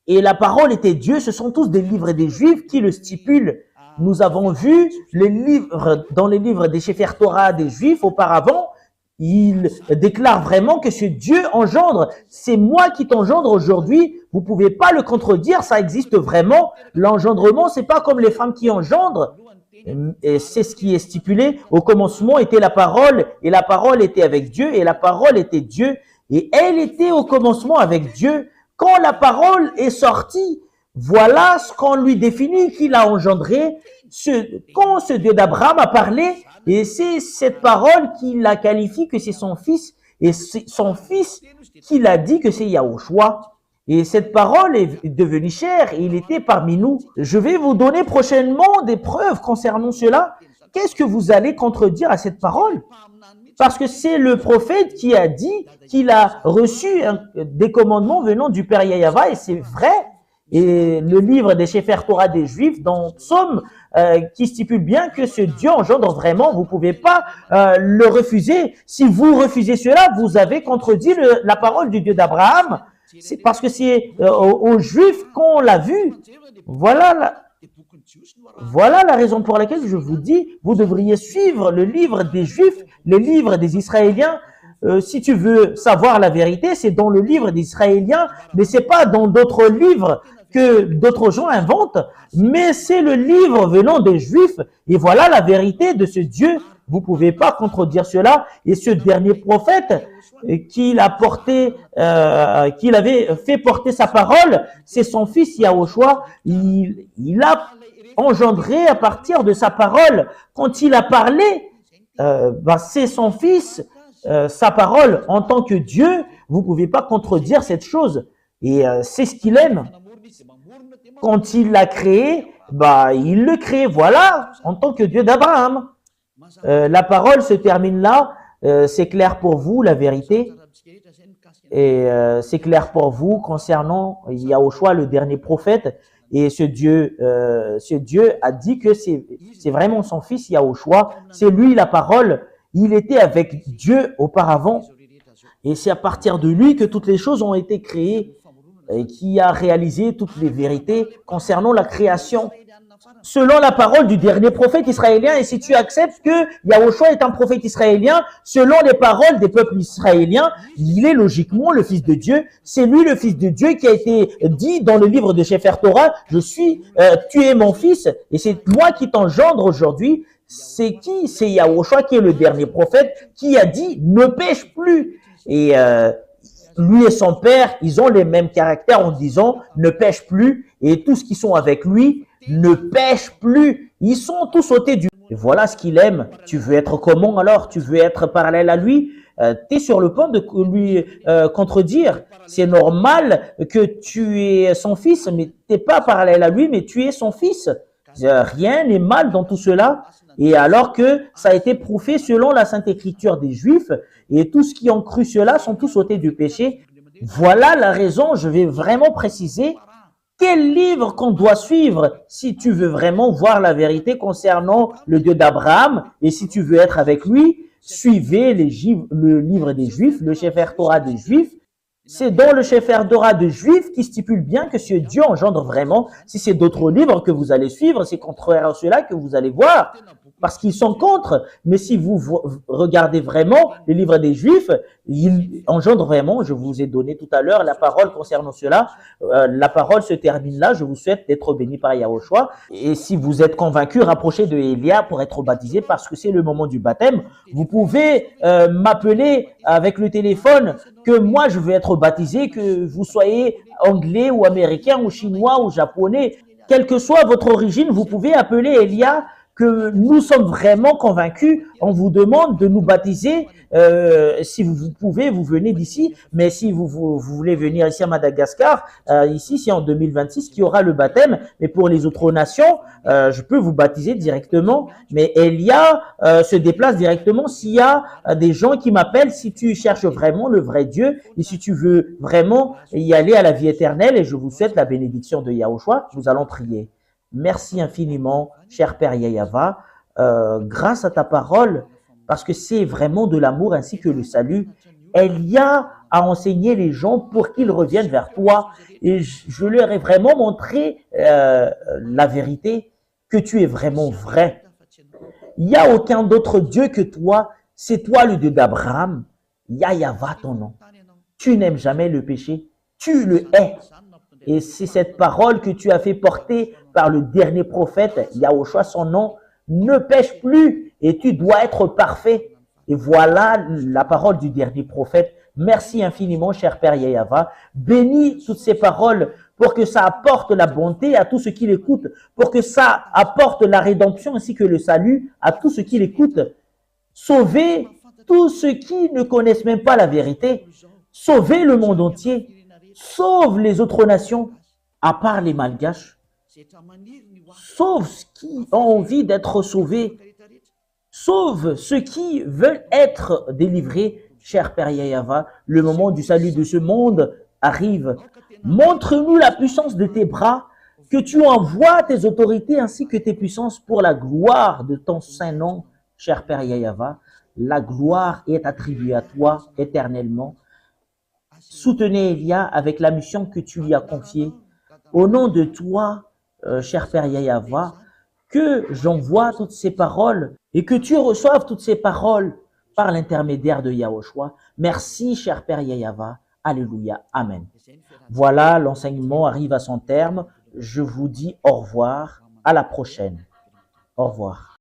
et la parole était Dieu. Ce sont tous des livres des Juifs qui le stipulent. Nous avons vu les livres, dans les livres des Sefer Torah des Juifs auparavant, il déclare vraiment que ce Dieu engendre. C'est moi qui t'engendre aujourd'hui. Vous pouvez pas le contredire, ça existe vraiment. L'engendrement, c'est pas comme les femmes qui engendrent. Et c'est ce qui est stipulé. Au commencement était la parole, et la parole était avec Dieu, et la parole était Dieu, et elle était au commencement avec Dieu. Quand la parole est sortie, voilà ce qu'on lui définit qu'il a engendré. Quand ce Dieu d'Abraham a parlé, et c'est cette parole qui la qualifie que c'est son fils, et c'est son fils qui l'a dit que c'est Yahushua. Et cette parole est devenue chair, et il était parmi nous. Je vais vous donner prochainement des preuves concernant cela. Qu'est-ce que vous allez contredire à cette parole? Parce que c'est le prophète qui a dit qu'il a reçu des commandements venant du Père Yahava, et c'est vrai. Et le livre des Sefer Torah des Juifs, dans Psaume, qui stipule bien que ce Dieu engendre vraiment, vous pouvez pas le refuser. Si vous refusez cela, vous avez contredit la parole du Dieu d'Abraham. C'est parce que c'est aux Juifs qu'on l'a vu. Voilà la raison pour laquelle je vous dis, vous devriez suivre le livre des Juifs, les livres des Israéliens. Si tu veux savoir la vérité, c'est dans le livre des Israéliens, mais c'est pas dans d'autres livres que d'autres gens inventent, mais c'est le livre venant des Juifs. Et voilà la vérité de ce Dieu. Vous pouvez pas contredire cela. Et ce dernier prophète qu'il avait fait porter sa parole, c'est son fils Yahushua. Il a engendré à partir de sa parole. Quand il a parlé, c'est son fils, sa parole en tant que Dieu. Vous pouvez pas contredire cette chose. Et c'est ce qu'il aime. Quand il l'a créé, il le crée, voilà, en tant que Dieu d'Abraham. La parole se termine là. C'est clair pour vous, la vérité. Et c'est clair pour vous concernant Yahushua, le dernier prophète. Et ce Dieu a dit que c'est vraiment son fils Yahushua. C'est lui la parole. Il était avec Dieu auparavant. Et c'est à partir de lui que toutes les choses ont été créées et qui a réalisé toutes les vérités concernant la création. Selon la parole du dernier prophète israélien, et si tu acceptes que Yahushua est un prophète israélien, selon les paroles des peuples israéliens, il est logiquement le fils de Dieu. C'est lui le fils de Dieu qui a été dit dans le livre de Sefer Torah, tu es mon fils, et c'est moi qui t'engendre aujourd'hui. C'est qui? C'est Yahushua qui est le dernier prophète qui a dit ne pêche plus. Et lui et son père, ils ont les mêmes caractères en disant ne pêche plus, et tous qui sont avec lui ne pêchent plus. Ils sont tous ôtés du... Et voilà ce qu'il aime. Tu veux être comment alors? Tu veux être parallèle à lui? Tu es sur le point de lui contredire. C'est normal que tu es son fils, mais tu n'es pas parallèle à lui, mais tu es son fils. Rien n'est mal dans tout cela. Et alors que ça a été prouvé selon la Sainte Écriture des Juifs, et tous ceux qui ont cru cela sont tous ôtés du péché. Voilà la raison, je vais vraiment préciser quel livre qu'on doit suivre si tu veux vraiment voir la vérité concernant le Dieu d'Abraham, et si tu veux être avec lui, suivez le livre des Juifs, le Sefer Torah des Juifs. C'est dans le Sefer Torah des Juifs qui stipule bien que ce Dieu engendre vraiment. Si c'est d'autres livres que vous allez suivre, c'est contraire à cela que vous allez voir, parce qu'ils sont contre. Mais si vous regardez vraiment les livres des Juifs, ils engendrent vraiment. Je vous ai donné tout à l'heure la parole concernant cela. La parole se termine là. Je vous souhaite d'être béni par Yahushua. Et si vous êtes convaincu, rapprochez de Elia pour être baptisé, parce que c'est le moment du baptême. Vous pouvez m'appeler avec le téléphone que moi je veux être baptisé, que vous soyez anglais ou américain ou chinois ou japonais. Quelle que soit votre origine, vous pouvez appeler Elia que nous sommes vraiment convaincus, on vous demande de nous baptiser. Si vous pouvez, vous venez d'ici. Mais si vous voulez venir ici à Madagascar, ici, c'est en 2026 qu'il y aura le baptême. Mais pour les autres nations, je peux vous baptiser directement. Mais Elia se déplace directement s'il y a des gens qui m'appellent, si tu cherches vraiment le vrai Dieu et si tu veux vraiment y aller à la vie éternelle. Et je vous souhaite la bénédiction de Yahushua. Nous allons prier. Merci infiniment, cher Père Yayava, grâce à ta parole, parce que c'est vraiment de l'amour ainsi que le salut. Elia a enseigné les gens pour qu'ils reviennent vers toi. Et je leur ai vraiment montré la vérité, que tu es vraiment vrai. Il n'y a aucun d'autre Dieu que toi. C'est toi le Dieu d'Abraham. Yayava ton nom. Tu n'aimes jamais le péché. Tu le hais. Et c'est cette parole que tu as fait porter par le dernier prophète, Yahushua, son nom, ne pêche plus et tu dois être parfait. Et voilà la parole du dernier prophète. Merci infiniment, cher Père Yayava. Bénis toutes ces paroles pour que ça apporte la bonté à tous ceux qui l'écoutent, pour que ça apporte la rédemption ainsi que le salut à tous ceux qui l'écoutent. Sauvez tous ceux qui ne connaissent même pas la vérité. Sauvez le monde entier. Sauve les autres nations, à part les Malgaches. Sauve ceux qui ont envie d'être sauvés. Sauve ceux qui veulent être délivrés. Cher Père Yayava, le moment du salut de ce monde arrive. Montre-nous la puissance de tes bras, que tu envoies tes autorités ainsi que tes puissances pour la gloire de ton saint nom, cher Père Yayava. La gloire est attribuée à toi éternellement. Soutenez Elia avec la mission que tu lui as confiée. Au nom de toi, cher Père Yayava, que j'envoie toutes ces paroles et que tu reçoives toutes ces paroles par l'intermédiaire de Yahushua. Merci, cher Père Yayava. Alléluia. Amen. Voilà, l'enseignement arrive à son terme. Je vous dis au revoir. À la prochaine. Au revoir.